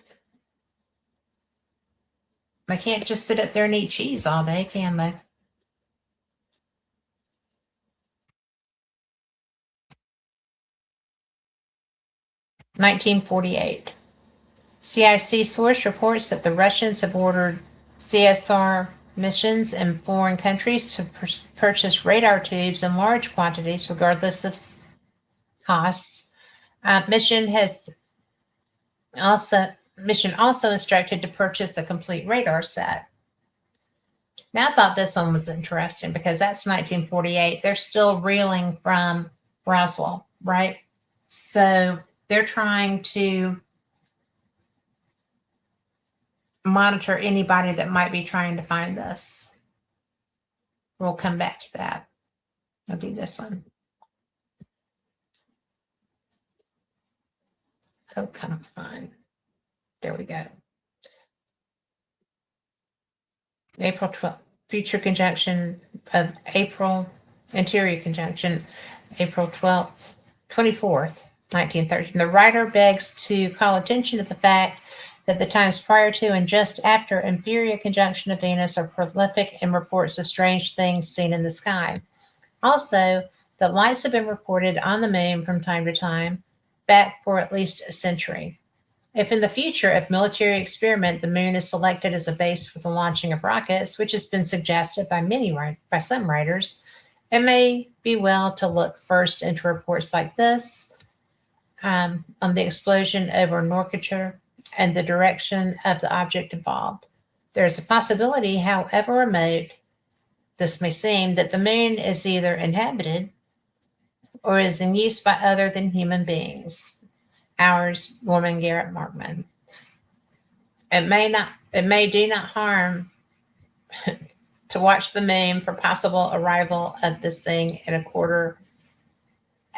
they can't just sit up there and eat cheese all day, can they? (1948). CIC source reports that the Russians have ordered CSR missions in foreign countries to purchase radar tubes in large quantities, regardless of costs. Mission also instructed to purchase a complete radar set. Now, I thought this one was interesting because that's 1948. They're still reeling from Roswell, right? So they're trying to monitor anybody that might be trying to find this. We'll come back to that. I'll do this one. Oh, kind of fun. There we go. April 12th, future conjunction of April, interior conjunction, April 12th, 24th, 1913. The writer begs to call attention to the fact that the times prior to and just after inferior conjunction of Venus are prolific in reports of strange things seen in the sky. Also, that lights have been reported on the moon from time to time, back for at least a century. If in the future of military experiment the moon is selected as a base for the launching of rockets, which has been suggested by some writers, it may be well to look first into reports like this on the explosion over Norcature and the direction of the object involved. There is a possibility, however remote this may seem, that the moon is either inhabited or is in use by other than human beings. Ours, Norman Garrett Markman. It may do not harm to watch the moon for possible arrival of this thing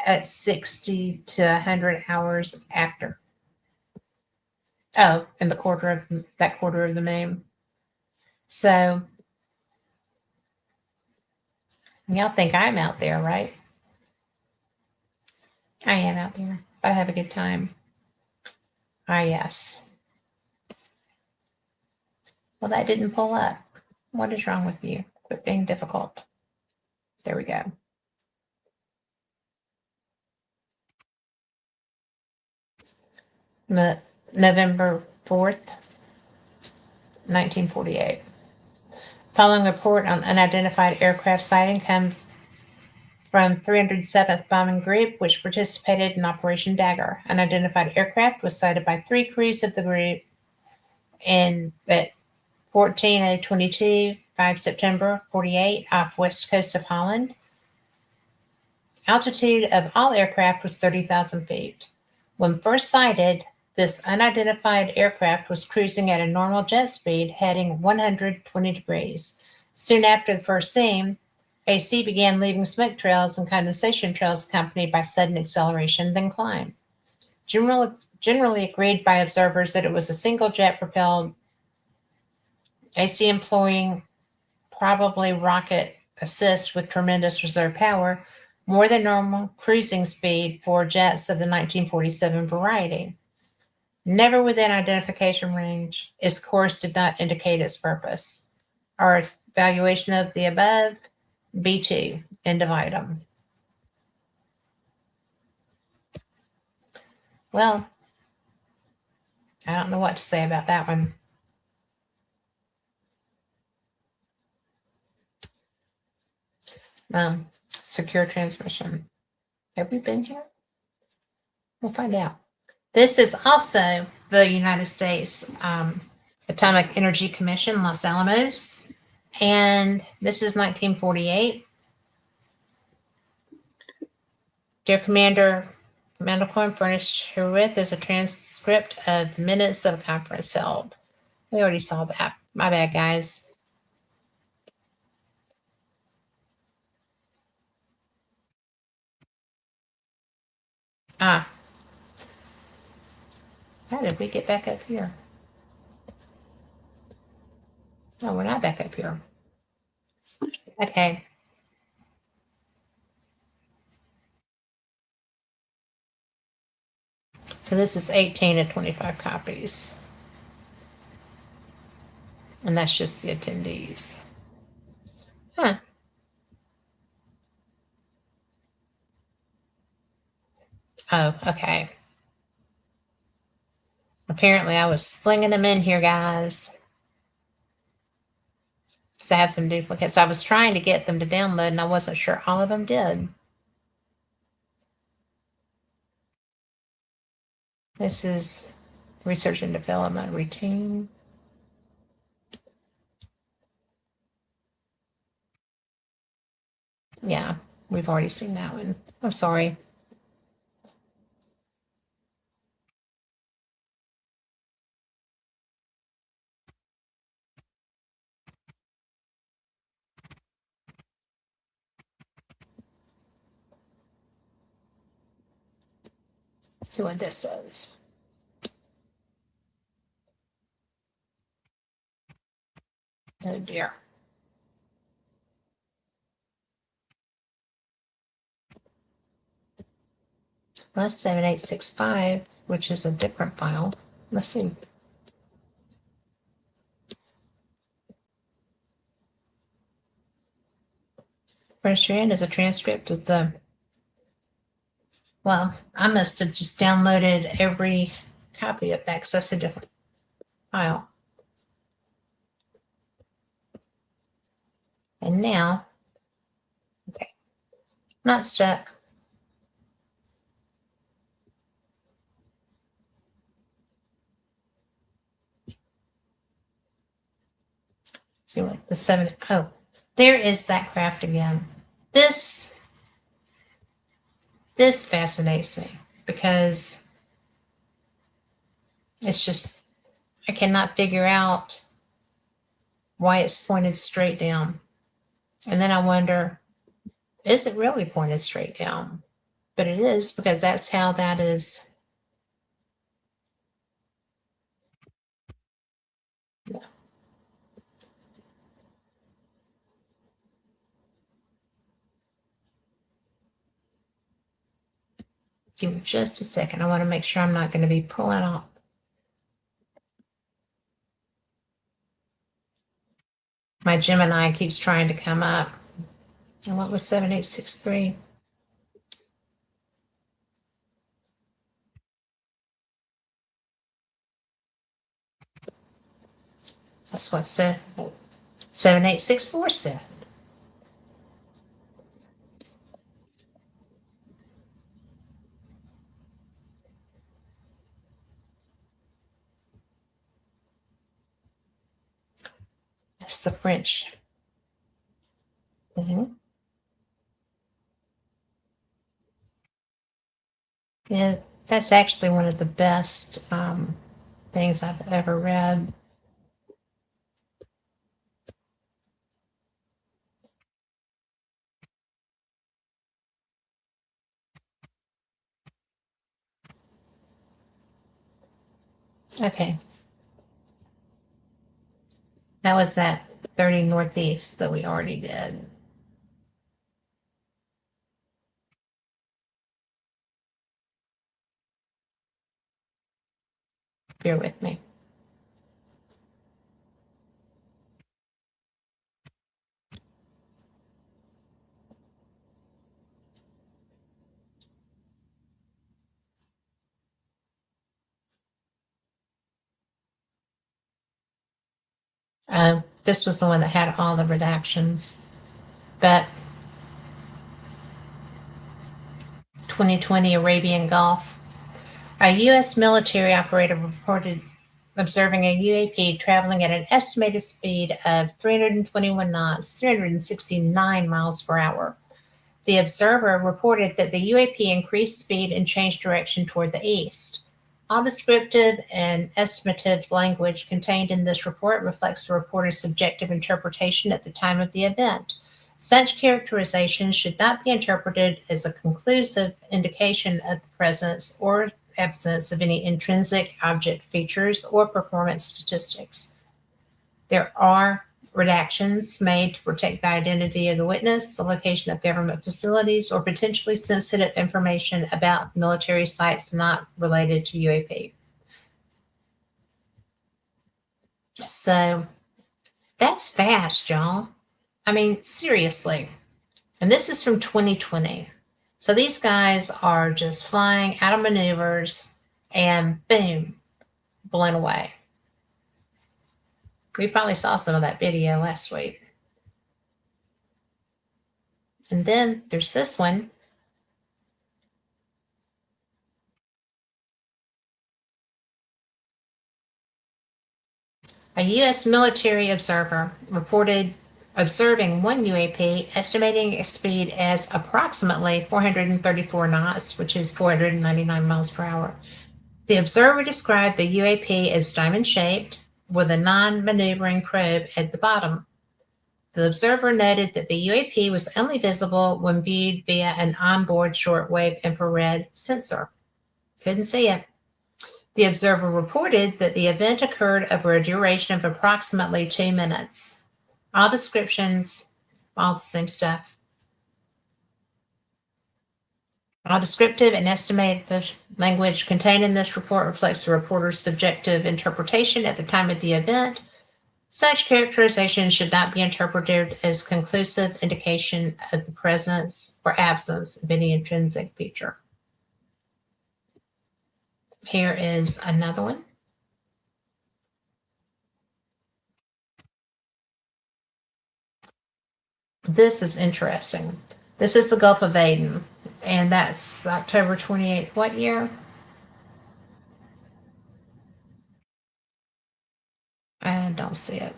at 60 to 100 hours after. Oh, in the quarter of the moon. So, y'all think I'm out there, right? I am out there, but I have a good time. Ah, yes. Well, that didn't pull up. What is wrong with you? Quit being difficult. There we go. November 4th, 1948. Following a report on unidentified aircraft sighting comes from 307th Bombing Group, which participated in Operation Dagger. Unidentified aircraft was sighted by 3 crews of the group in at 14022, 5 September 48, off west coast of Holland. Altitude of all aircraft was 30,000 feet. When first sighted, this unidentified aircraft was cruising at a normal jet speed, heading 120 degrees. Soon after the first scene, AC began leaving smoke trails and condensation trails accompanied by sudden acceleration, then climb. Generally agreed by observers that it was a single jet propelled AC employing probably rocket assist with tremendous reserve power, more than normal cruising speed for jets of the 1947 variety. Never within identification range, its course did not indicate its purpose. Our evaluation of the above, B2, end of item. Well, I don't know what to say about that one. Secure transmission. Have we been here? We'll find out. This is also the United States Atomic Energy Commission, Los Alamos, and this is 1948. Dear Commander Mandelkorn furnished herewith is a transcript of the minutes of a conference held. We already saw that. My bad, guys. How did we get back up here? No, we're not back up here. Okay. So this is 18 of 25 copies. And that's just the attendees. Huh. Oh, okay. Apparently I was slinging them in here, guys. Because I have some duplicates. I was trying to get them to download and I wasn't sure all of them did. This is research and development routine. Yeah, we've already seen that one. I'm sorry. Let's see what this says. Oh dear. Well, 7865, which is a different file. Let's see. First end is a transcript of the. Well, I must have just downloaded every copy of that because that's a different file. And now, okay, not stuck. See what the 7, oh, there is that craft again. This fascinates me because it's just, I cannot figure out why it's pointed straight down. And then I wonder, is it really pointed straight down? But it is because that's how that is. Yeah. Give me just a second. I want to make sure I'm not going to be pulling off. My Gemini keeps trying to come up. And what was 7863? That's what 7864 said. That's the French thing. Yeah, that's actually one of the best things I've ever read. Okay. That was that 30 Northeast that we already did. Bear with me. This was the one that had all the redactions. But 2020 Arabian Gulf. A U.S. military operator reported observing a UAP traveling at an estimated speed of 321 knots, 369 miles per hour. The observer reported that the UAP increased speed and changed direction toward the east. All descriptive and estimative language contained in this report reflects the reporter's subjective interpretation at the time of the event. Such characterization should not be interpreted as a conclusive indication of the presence or absence of any intrinsic object features or performance statistics. There are redactions made to protect the identity of the witness, the location of government facilities, or potentially sensitive information about military sites not related to UAP. So that's fast, y'all. I mean, seriously. And this is from 2020. So these guys are just flying out of maneuvers and boom, blown away. We probably saw some of that video last week. And then there's this one. A U.S. military observer reported observing one UAP, estimating its speed as approximately 434 knots, which is 499 miles per hour. The observer described the UAP as diamond-shaped with a non-maneuvering probe at the bottom. The observer noted that the UAP was only visible when viewed via an onboard shortwave infrared sensor. Couldn't see it. The observer reported that the event occurred over a duration of approximately 2 minutes. All descriptions, all the same stuff. All descriptive and estimated language contained in this report reflects the reporter's subjective interpretation at the time of the event. Such characterization should not be interpreted as conclusive indication of the presence or absence of any intrinsic feature. Here is another one. This is interesting. This is the Gulf of Aden, and that's October 28th. What year? I don't see it.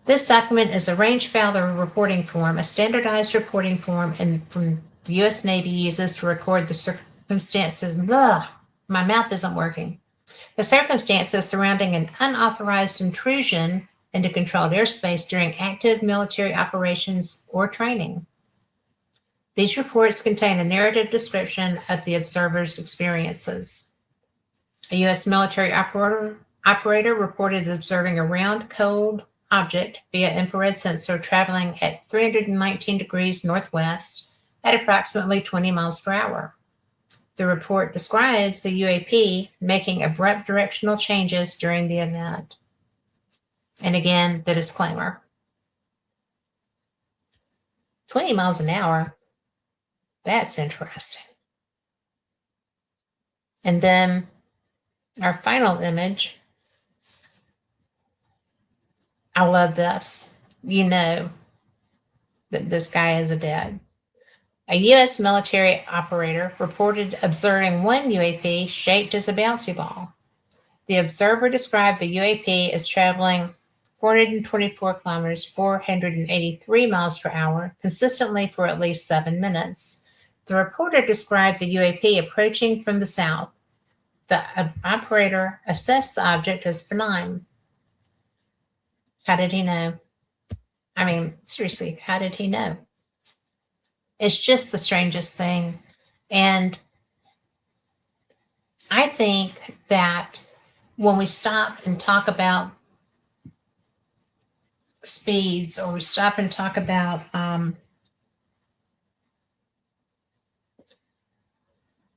This document is a range fowler reporting form, a standardized reporting form from the U.S. Navy uses to record the circumstances. Ugh, my mouth isn't working. The circumstances surrounding an unauthorized intrusion into controlled airspace during active military operations or training. These reports contain a narrative description of the observer's experiences. A U.S. military operator reported observing a round, cold object via infrared sensor traveling at 319 degrees northwest at approximately 20 miles per hour. The report describes the UAP making abrupt directional changes during the event. And again, the disclaimer. 20 miles an hour. That's interesting. And then our final image. I love this. You know that this guy is a dad. A U.S. military operator reported observing one UAP shaped as a bouncy ball. The observer described the UAP as traveling 424 kilometers, 483 miles per hour, consistently for at least 7 minutes. The reporter described the UAP approaching from the south. The operator assessed the object as benign. How did he know? I mean, seriously, how did he know? It's just the strangest thing. And I think that when we stop and talk about speeds, or we stop and talk about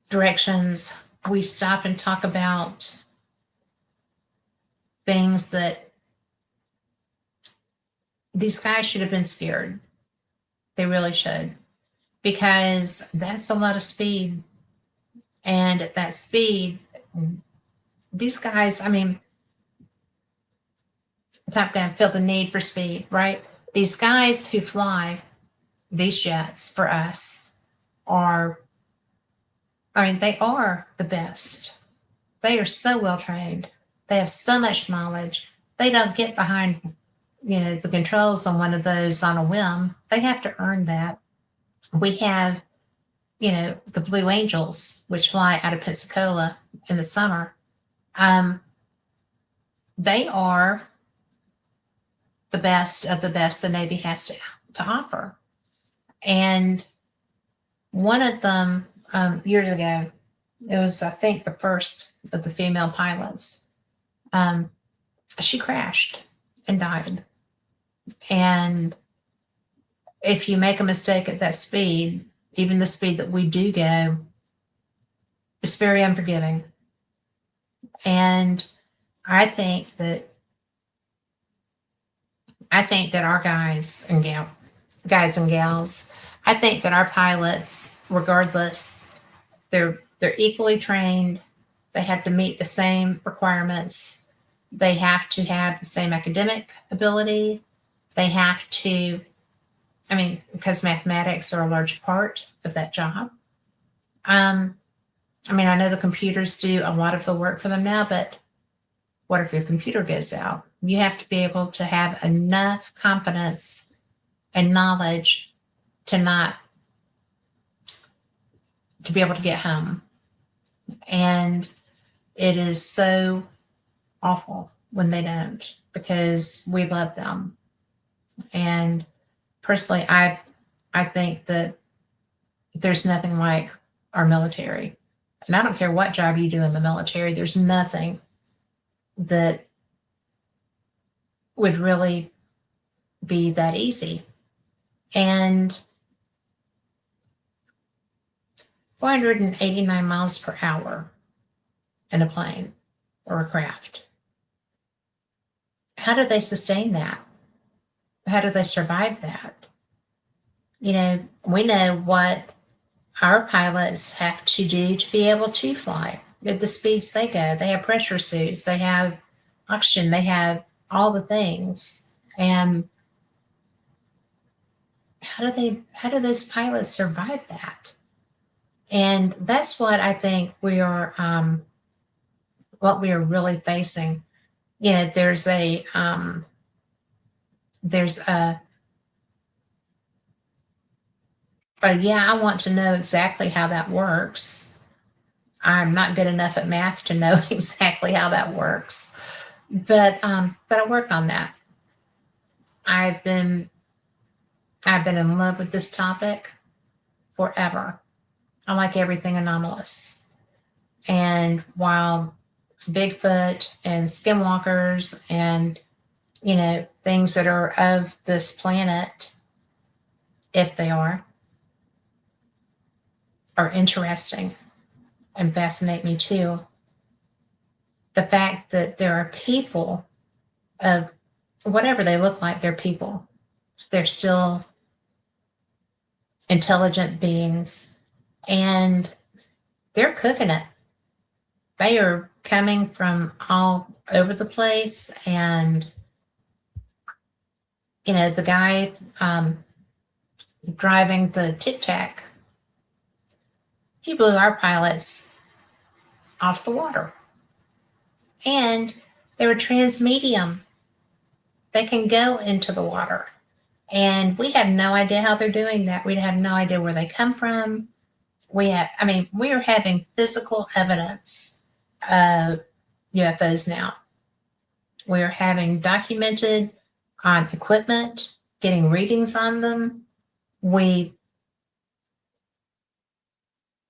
directions, we stop and talk about things that these guys should have been scared. They really should, because that's a lot of speed. And at that speed, these guys, I mean, Top Gun feel the need for speed, right? These guys who fly these jets for us are, I mean, they are the best. They are so well trained. They have so much knowledge. They don't get behind, the controls on one of those on a whim. They have to earn that. We have, the Blue Angels, which fly out of Pensacola in the summer. They are the best of the best the Navy has to offer. And one of them, years ago, it was, I think, the first of the female pilots. She crashed and died. And if you make a mistake at that speed, even the speed that we do go, it's very unforgiving. And I think that our guys and gals, I think that our pilots, regardless, they're equally trained. They have to meet the same requirements. They have to have the same academic ability. They have to, because mathematics are a large part of that job. I know the computers do a lot of the work for them now, but what if your computer goes out? You have to be able to have enough confidence and knowledge to be able to get home. And it is so awful when they don't, because we love them. And personally, I think that there's nothing like our military. And I don't care what job you do in the military, there's nothing that would really be that easy. And 489 miles per hour in a plane or a craft. How do they sustain that? How do they survive that? We know what our pilots have to do to be able to fly at the speeds they go. They have pressure suits, they have oxygen, they have all the things. And how do those pilots survive that? And that's what I think we are really facing. There's a but yeah, I want to know exactly how that works. I'm not good enough at math to know exactly how that works, but I work on that. I've been in love with this topic forever. I like everything anomalous. And while Bigfoot and skinwalkers and, things that are of this planet, if they are interesting and fascinate me too, the fact that there are people of whatever they look like, they're people. They're still intelligent beings, and they're cooking it. They are coming from all over the place. And, the guy driving the Tic Tac, he blew our pilots off the water. And they were transmedium. they can go into the water. And we have no idea how they're doing that. We have no idea where they come from. We are having physical evidence of UFOs now. We are having documented on equipment, getting readings on them. We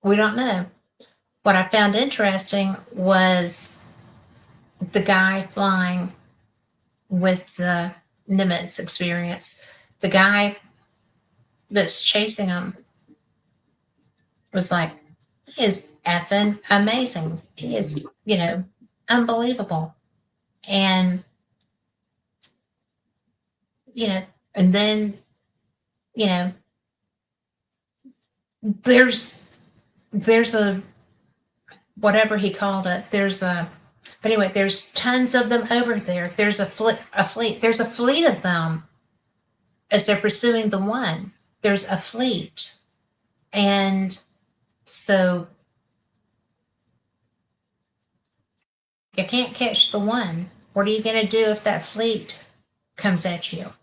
don't know. What I found interesting was the guy flying with the Nimitz experience. The guy that's chasing him was like, he is effing amazing. He is, unbelievable. And, and then, there's a, whatever he called it, but anyway, there's tons of them over there. There's a fleet. There's a fleet of them as they're pursuing the one. There's a fleet. And so you can't catch the one. What are you going to do if that fleet comes at you?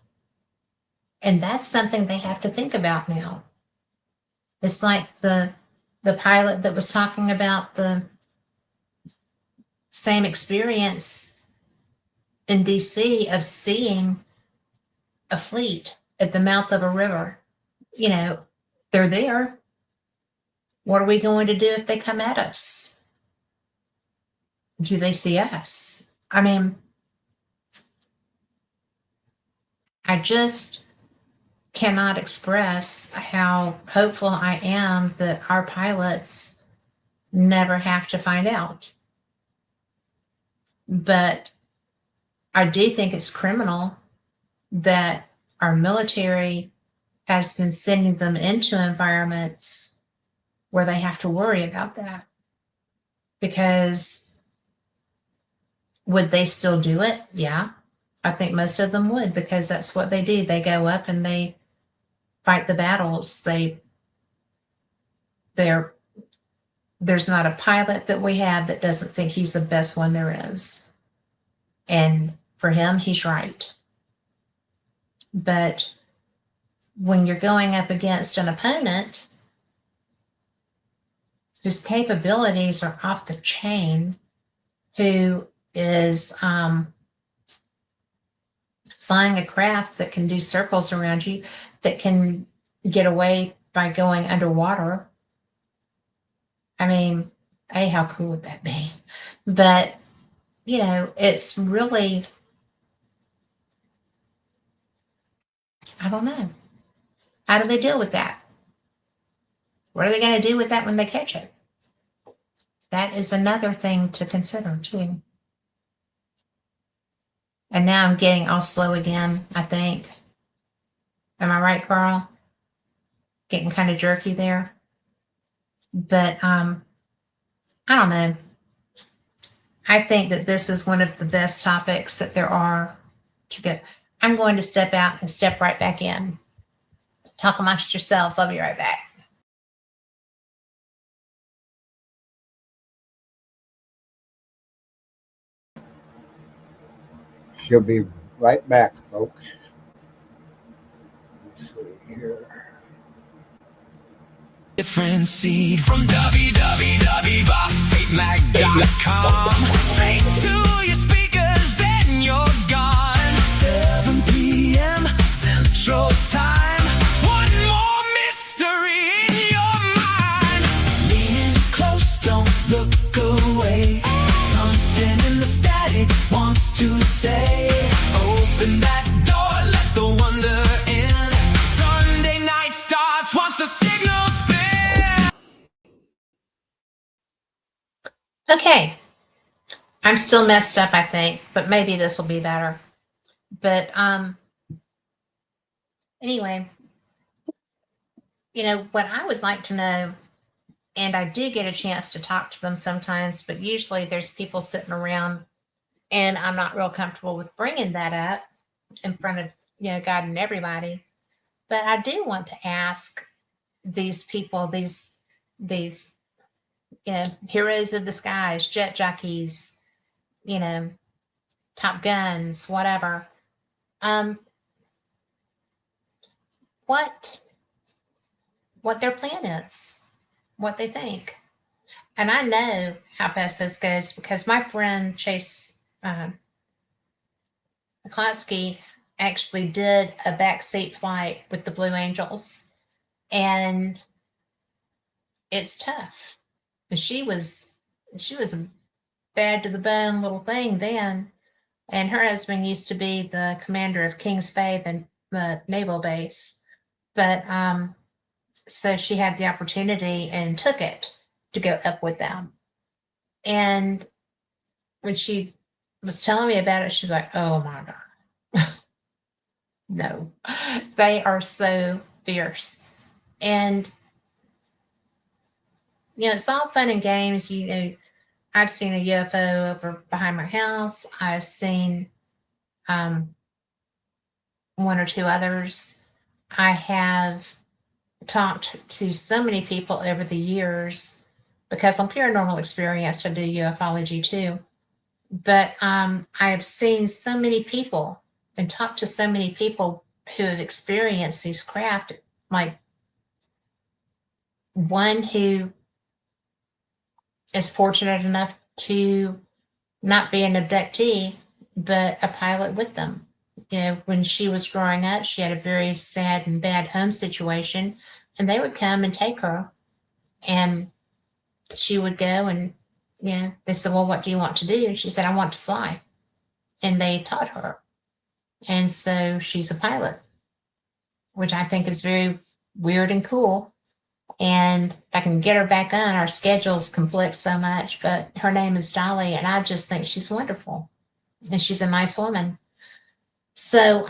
And that's something they have to think about now. It's like the pilot that was talking about the same experience in DC of seeing a fleet at the mouth of a river. They're there. What are we going to do if they come at us? Do they see us? I just cannot express how hopeful I am that our pilots never have to find out. But I do think it's criminal that our military has been sending them into environments where they have to worry about that. Because would they still do it? Yeah, I think most of them would, because that's what they do. They go up and they fight the battles. There's not a pilot that we have that doesn't think he's the best one there is. And for him, he's right. But when you're going up against an opponent whose capabilities are off the chain, who is flying a craft that can do circles around you, that can get away by going underwater. How cool would that be? But, it's really, I don't know. How do they deal with that? What are they going to do with that when they catch it? That is another thing to consider, too. And now I'm getting all slow again, I think. Am I right, Carl? Getting kind of jerky there. But I don't know. I think that this is one of the best topics that there are to go. I'm going to step out and step right back in. Talk amongst yourselves. I'll be right back. She'll be right back, folks. Let's see here. Different seed from www.fatemag.com. Straight to your speakers, then you're gone. 7 p.m. Central Time. One more mystery in your mind. Lean close, don't look away. Something in the static wants to say. Open that door, let the wonder in. Sunday night starts once the signal spins. Okay. I'm still messed up, I think, but maybe this will be better. But anyway, what I would like to know, and I do get a chance to talk to them sometimes, but usually there's people sitting around and I'm not real comfortable with bringing that up in front of, God and everybody. But I do want to ask these people, these heroes of the skies, jet jockeys, Top Guns, whatever. um, what their plan is, what they think. And I know how fast this goes because my friend Chase Klotsky actually did a backseat flight with the Blue Angels, and it's tough. And she was a bad to the bone little thing then, and her husband used to be the commander of Kings Bay, the naval base. But so she had the opportunity and took it to go up with them. And when she was telling me about it, she's like, "Oh my god, no, they are so fierce." And it's all fun and games. I've seen a UFO over behind my house. I've seen um, one or two others. I have talked to so many people over the years because on paranormal experience, I do ufology too. But I have seen so many people and talked to so many people who have experienced these craft, like one who is fortunate enough to not be an abductee, but a pilot with them. When she was growing up, she had a very sad and bad home situation, and they would come and take her, and she would go and, they said, "Well, what do you want to do?" And she said, "I want to fly." And they taught her. And so she's a pilot, which I think is very weird and cool. And I can get her back on. Our schedules conflict so much, but her name is Dolly, and I just think she's wonderful. And she's a nice woman. So,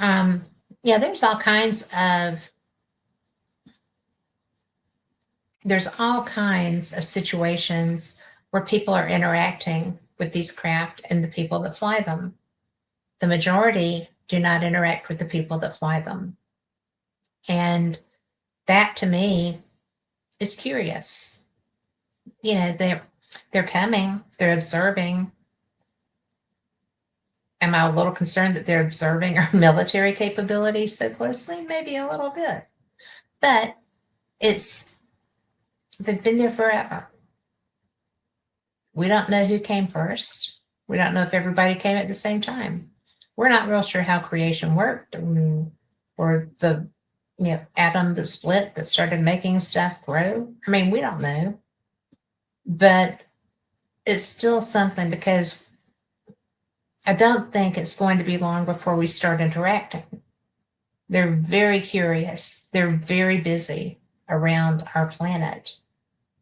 there's all kinds of situations where people are interacting with these craft and the people that fly them. The majority do not interact with the people that fly them. And that to me is curious. They're coming, they're observing. Am I a little concerned that they're observing our military capabilities so closely? Maybe a little bit. But they've been there forever. We don't know who came first. We don't know if everybody came at the same time. We're not real sure how creation worked, or the atom that split that started making stuff grow. We don't know. But it's still something, because I don't think it's going to be long before we start interacting. They're very curious. They're very busy around our planet.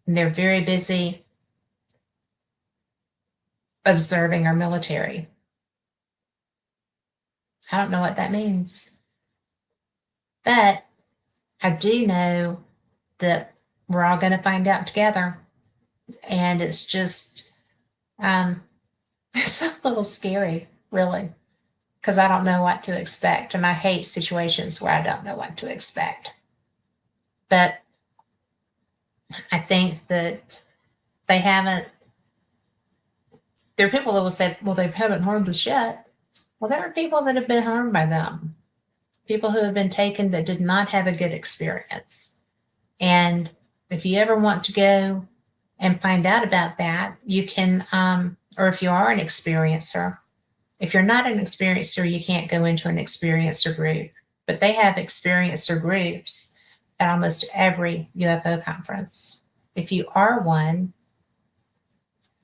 And they're very busy observing our military. I don't know what that means. But I do know that we're all going to find out together. And it's just, it's a little scary, really, because I don't know what to expect. And I hate situations where I don't know what to expect. But I think that there are people that will say, "Well, they haven't harmed us yet." Well, there are people that have been harmed by them. People who have been taken that did not have a good experience. And if you ever want to go and find out about that, you can, or if you are an experiencer. If you're not an experiencer, you can't go into an experiencer group, but they have experiencer groups at almost every UFO conference. If you are one,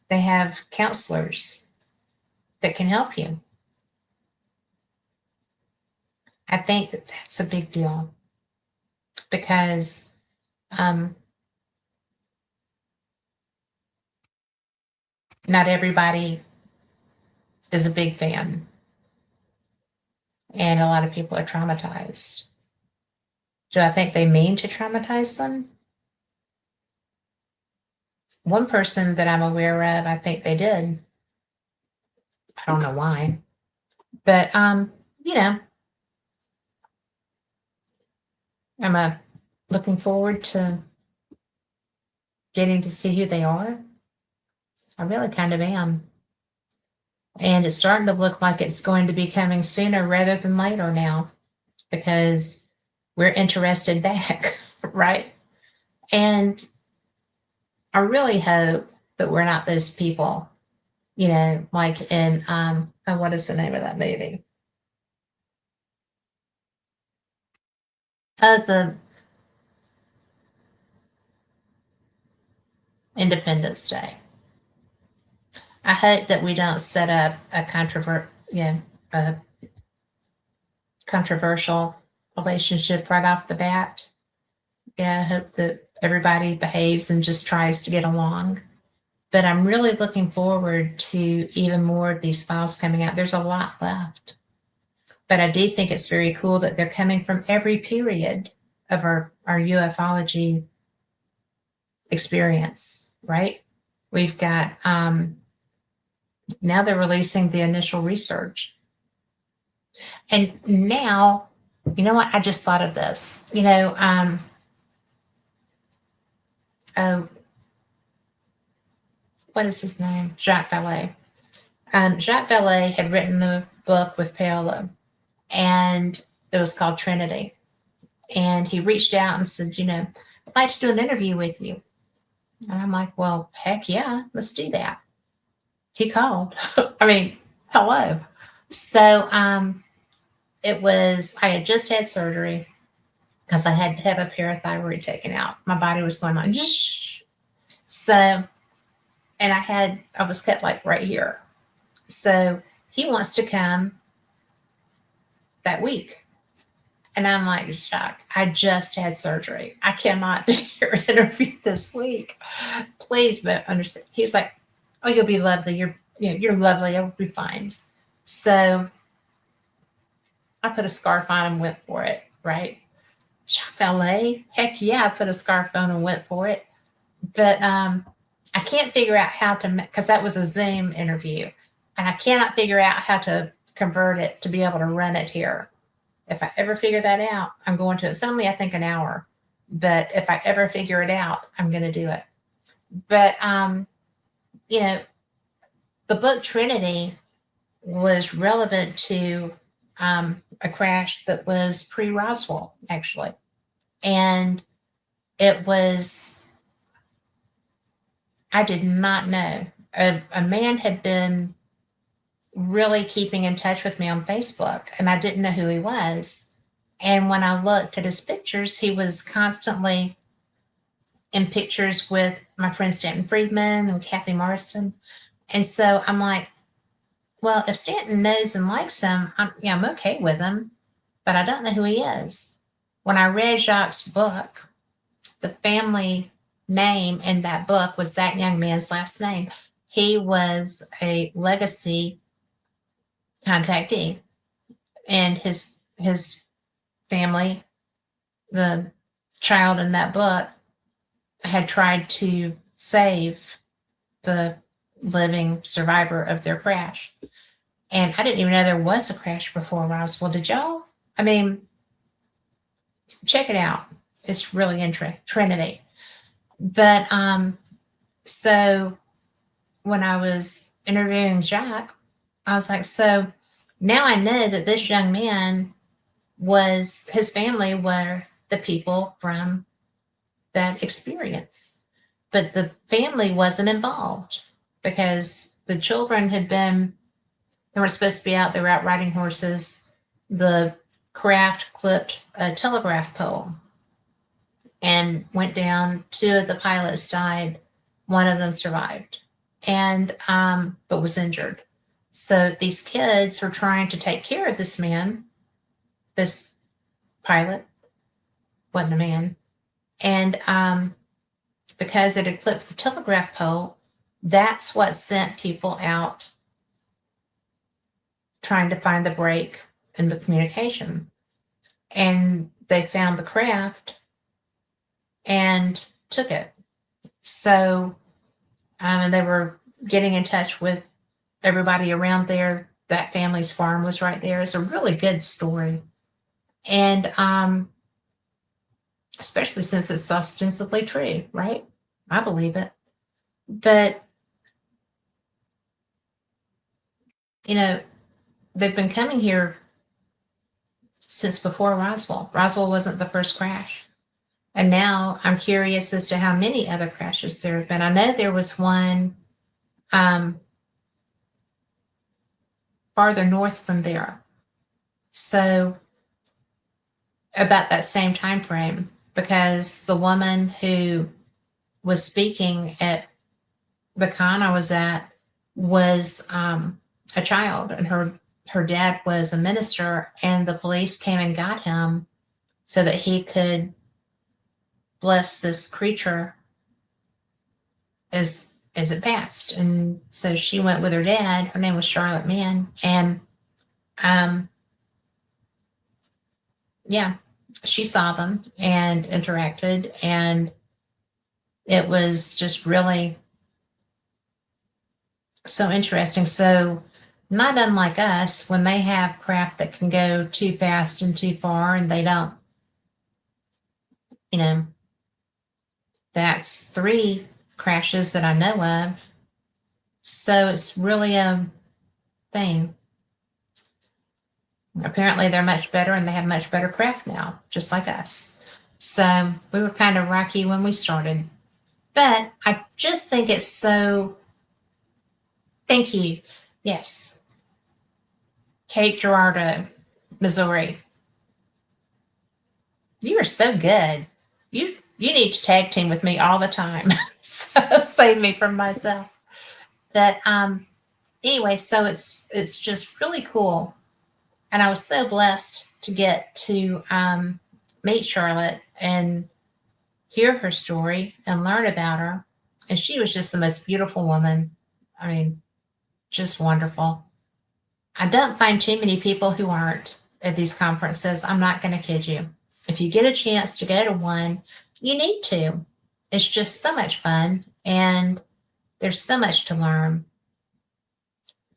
they have counselors that can help you. I think that that's a big deal, because not everybody is a big fan, and a lot of people are traumatized. Do I think they mean to traumatize them? One person that I'm aware of, I think they did. I don't know why, but I'm looking forward to getting to see who they are. I really kind of am. And it's starting to look like it's going to be coming sooner rather than later now, because we're interested back, right? And I really hope that we're not those people, like in what is the name of that movie? The Independence Day. I hope that we don't set up a controversial relationship right off the bat. Yeah, I hope that everybody behaves and just tries to get along. But I'm really looking forward to even more of these files coming out. There's a lot left. But I do think it's very cool that they're coming from every period of our ufology experience, right? We've got now they're releasing the initial research. And now, you know what? I just thought of this. Oh, what is his name? Jacques Vallée. Jacques Vallée had written the book with Paolo, and it was called Trinity. And he reached out and said, I'd like to do an interview with you. And I'm like, well, heck yeah, let's do that. He called. I mean, hello. So I had just had surgery because I had to have a parathyroid taken out. My body was going on, shh. So, and I was cut like right here. So he wants to come that week. And I'm like, Jacques, I just had surgery. I cannot do your interview this week. Please, but understand. He was like, oh, you'll be lovely. You're lovely. It'll be fine. So I put a scarf on and went for it, right? Jacques Vallée, heck yeah, I put a scarf on and went for it. But I can't figure out how to, because that was a Zoom interview, and I cannot figure out how to convert it to be able to run it here. If I ever figure that out, I'm going to. It's only, I think, an hour, but if I ever figure it out, I'm going to do it. But the book Trinity was relevant to a crash that was pre-Roswell, actually, and it was. I did not know. A man had been really keeping in touch with me on Facebook, and I didn't know who he was. And when I looked at his pictures, he was constantly in pictures with my friend Stanton Friedman and Kathy Marston. And so I'm like, well, if Stanton knows and likes him, I'm okay with him, but I don't know who he is. When I read Jacques' book, the family name in that book was that young man's last name. He was a legacy contactee, and his family, the child in that book, had tried to save the living survivor of their crash. And I didn't even know there was a crash before Roswell. Did y'all? I mean, check it out. It's really interesting. Trinity. But so when I was interviewing Jacques, I was like, so now I know that this young man his family were the people from that experience. But the family wasn't involved because the children they were supposed to be out, they were out riding horses. The craft clipped a telegraph pole and went down. Two of the pilots died. One of them survived, and but was injured. So these kids were trying to take care of this man. This pilot wasn't a man, and because it had clipped the telegraph pole, that's what sent people out trying to find the break in the communication. And they found the craft and took it. So, and they were getting in touch with everybody around there. That family's farm was right there. It's a really good story. And especially since it's ostensibly true, right? I believe it. But they've been coming here since before Roswell. Roswell wasn't the first crash. And now I'm curious as to how many other crashes there have been. I know there was one farther north from there. So about that same time frame, because the woman who was speaking at the con I was at was a child, and her dad was a minister, and the police came and got him so that he could bless this creature as it passed. And so she went with her dad. Her name was Charlotte Mann, and yeah, she saw them and interacted, and it was just really so interesting. So not unlike us, when they have craft that can go too fast and too far, and they don't, that's 3 crashes that I know of. So it's really a thing. Apparently they're much better, and they have much better craft now, just like us. So we were kind of rocky when we started. But I just think it's so, thank you. Yes. Kate Gerardo, Missouri. You are so good. You need to tag team with me all the time. So save me from myself. But anyway, so it's just really cool. And I was so blessed to get to meet Charlotte and hear her story and learn about her. And she was just the most beautiful woman. I mean, just wonderful. I don't find too many people who aren't at these conferences. I'm not going to kid you. If you get a chance to go to one, you need to. It's just so much fun, and there's so much to learn.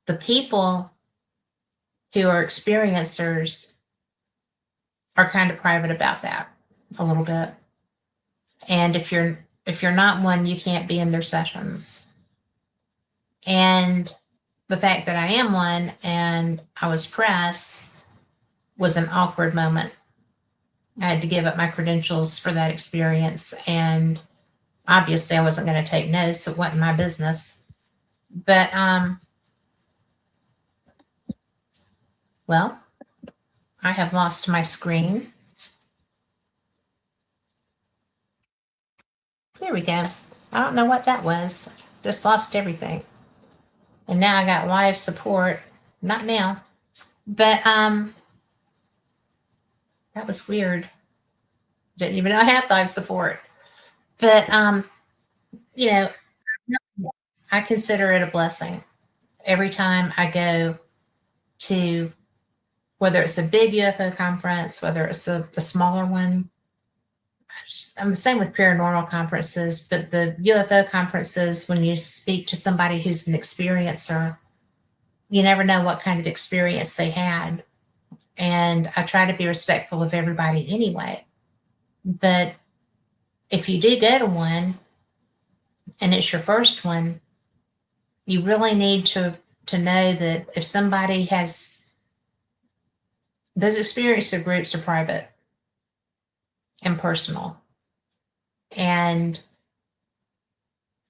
The people who are experiencers are kind of private about that a little bit. And if you're not one, you can't be in their sessions. And the fact that I am one and I was press was an awkward moment. I had to give up my credentials for that experience, and obviously I wasn't going to take notes, so it wasn't my business. But well, I have lost my screen. There we go. I don't know what that was. Just lost everything. And now I got live support. Not now. But that was weird. Didn't even know I had live support. But I consider it a blessing. Every time I go to, whether it's a big UFO conference, whether it's a smaller one, I'm the same with paranormal conferences, but the UFO conferences, when you speak to somebody who's an experiencer, you never know what kind of experience they had. And I try to be respectful of everybody anyway. But if you do go to one and it's your first one, you really need to know that if somebody has, those experiencer groups are private and personal, and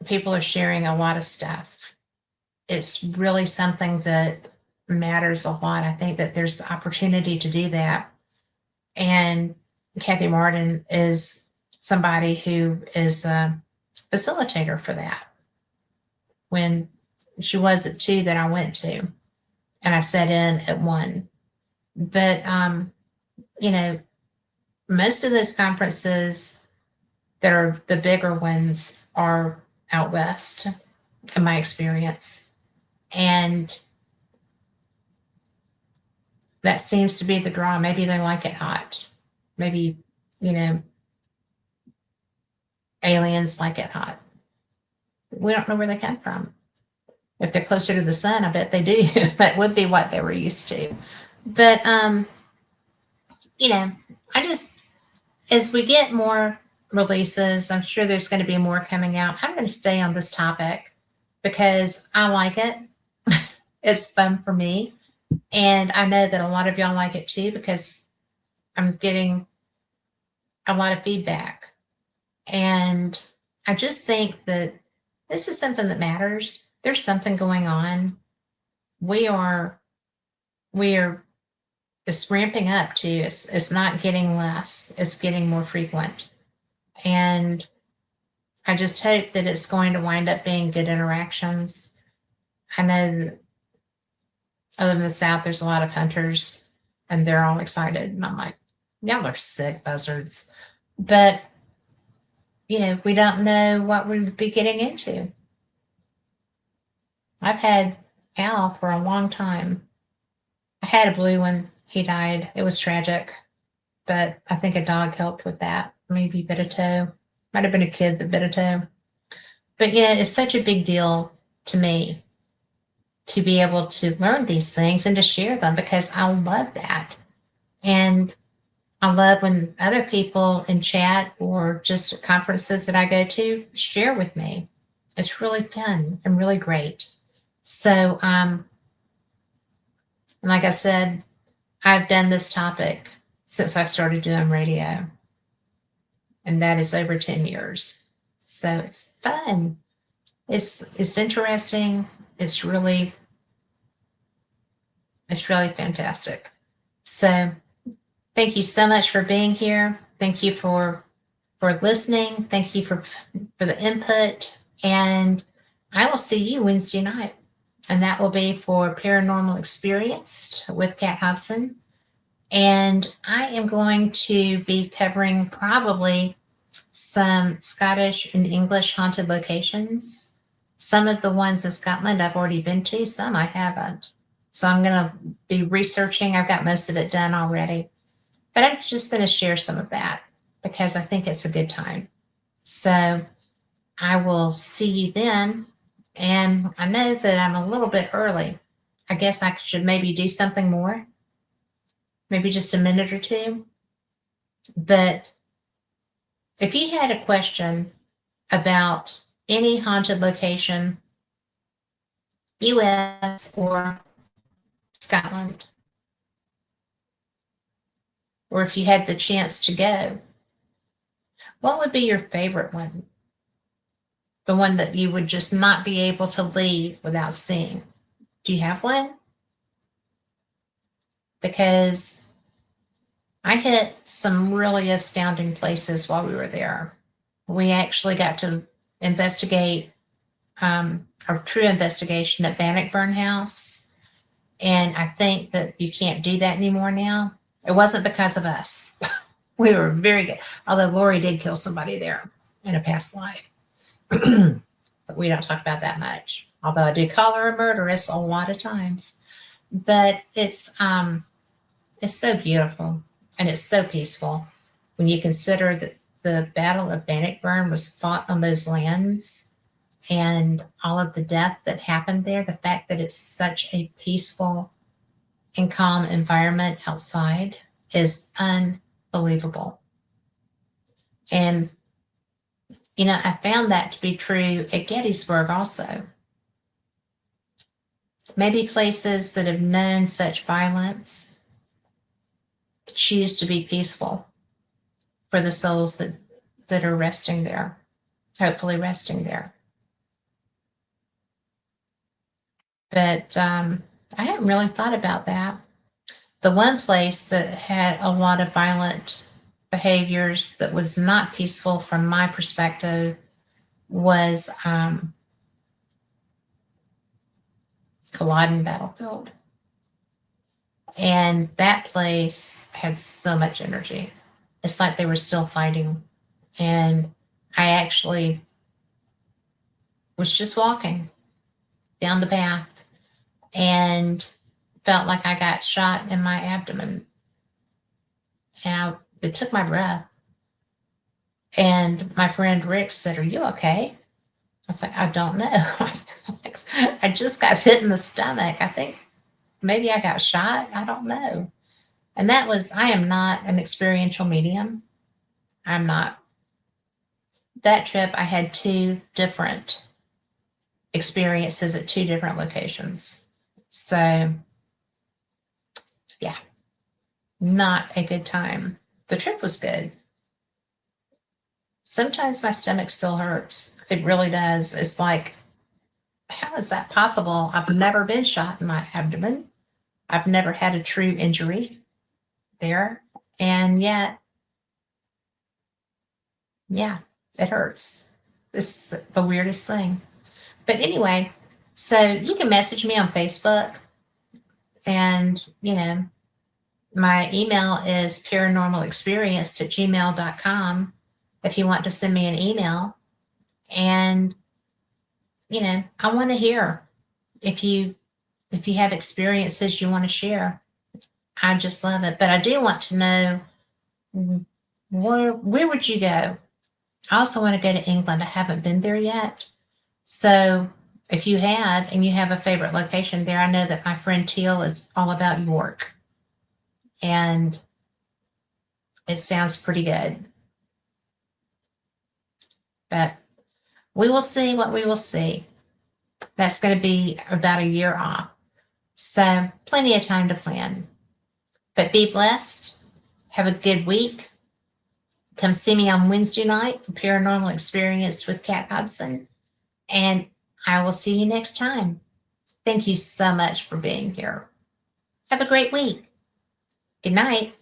people are sharing a lot of stuff. It's really something that matters a lot. I think that there's the opportunity to do that. And Kathy Martin is somebody who is a facilitator for that. When she was at 2 that I went to, and I sat in at 1. But, most of those conferences that are the bigger ones are out west, in my experience. And that seems to be the draw. Maybe they like it hot. Maybe, aliens like it hot. We don't know where they come from. If they're closer to the sun, I bet they do. That would be what they were used to. But, I just, as we get more releases, I'm sure there's going to be more coming out. I'm going to stay on this topic because I like it. It's fun for me. And I know that a lot of y'all like it too, because I'm getting a lot of feedback. And I just think that this is something that matters. There's something going on. We are, it's ramping up too. It's not getting less, it's getting more frequent. And I just hope that it's going to wind up being good interactions. I know that I live in the South, there's a lot of hunters and they're all excited. And I'm like, y'all are sick buzzards. But, we don't know what we would be getting into. I've had Al for a long time. I had a blue one. He died. It was tragic. But I think a dog helped with that. Maybe bit a toe. Might have been a kid that bit a toe. But, it's such a big deal to me to be able to learn these things and to share them, because I love that. And I love when other people in chat or just at conferences that I go to share with me. It's really fun and really great. So, and like I said, I've done this topic since I started doing radio, and that is over 10 years. So it's fun. It's interesting. It's really fantastic. So thank you so much for being here. Thank you for listening. Thank you for the input. And I will see you Wednesday night. And that will be for Paranormal Experienced with Kat Hobson. And I am going to be covering probably some Scottish and English haunted locations. Some of the ones in Scotland I've already been to, some I haven't. So I'm going to be researching. I've got most of it done already. But I'm just going to share some of that because I think it's a good time. So I will see you then. And I know that I'm a little bit early. I guess I should maybe do something more, maybe just a minute or two. But if you had a question about any haunted location, US or Scotland, or if you had the chance to go, what would be your favorite one? The one that you would just not be able to leave without seeing. Do you have one? Because I hit some really astounding places while we were there. We actually got to investigate a true investigation at Bannockburn House. And I think that you can't do that anymore now. It wasn't because of us. We were very good. Although Lori did kill somebody there in a past life. But we don't talk about that much. Although I do call her a murderess a lot of times. But it's so beautiful and it's so peaceful when you consider that the Battle of Bannockburn was fought on those lands and all of the death that happened there. The fact that it's such a peaceful and calm environment outside is unbelievable. And I found that to be true at Gettysburg also. Maybe places that have known such violence choose to be peaceful for the souls that are resting there, hopefully resting there. But I hadn't really thought about that. The one place that had a lot of violent behaviors that was not peaceful from my perspective was Culloden Battlefield. And that place had so much energy. It's like they were still fighting. And I actually was just walking down the path and felt like I got shot in my abdomen. And it took my breath. And my friend Rick said, "Are you okay?" I was like, "I don't know." I just got hit in the stomach. I think maybe I got shot. I don't know. And I am not an experiential medium. I'm not. That trip, I had 2 different experiences at 2 different locations. So, yeah, not a good time. The trip was good. Sometimes my stomach still hurts. It really does. It's like, how is that possible? I've never been shot in my abdomen. I've never had a true injury there. And yet, yeah, it hurts. It's the weirdest thing. But anyway, so you can message me on Facebook. And, my email is paranormalexperienced@gmail.com if you want to send me an email. And, I want to hear if you have experiences you want to share. I just love it. But I do want to know, where would you go? I also want to go to England. I haven't been there yet. So if you have, and you have a favorite location there, I know that my friend Teal is all about York. And it sounds pretty good. But we will see what we will see. That's going to be about a year off. So plenty of time to plan. But be blessed. Have a good week. Come see me on Wednesday night for Paranormal Experience with Kat Hobson. And I will see you next time. Thank you so much for being here. Have a great week. Good night.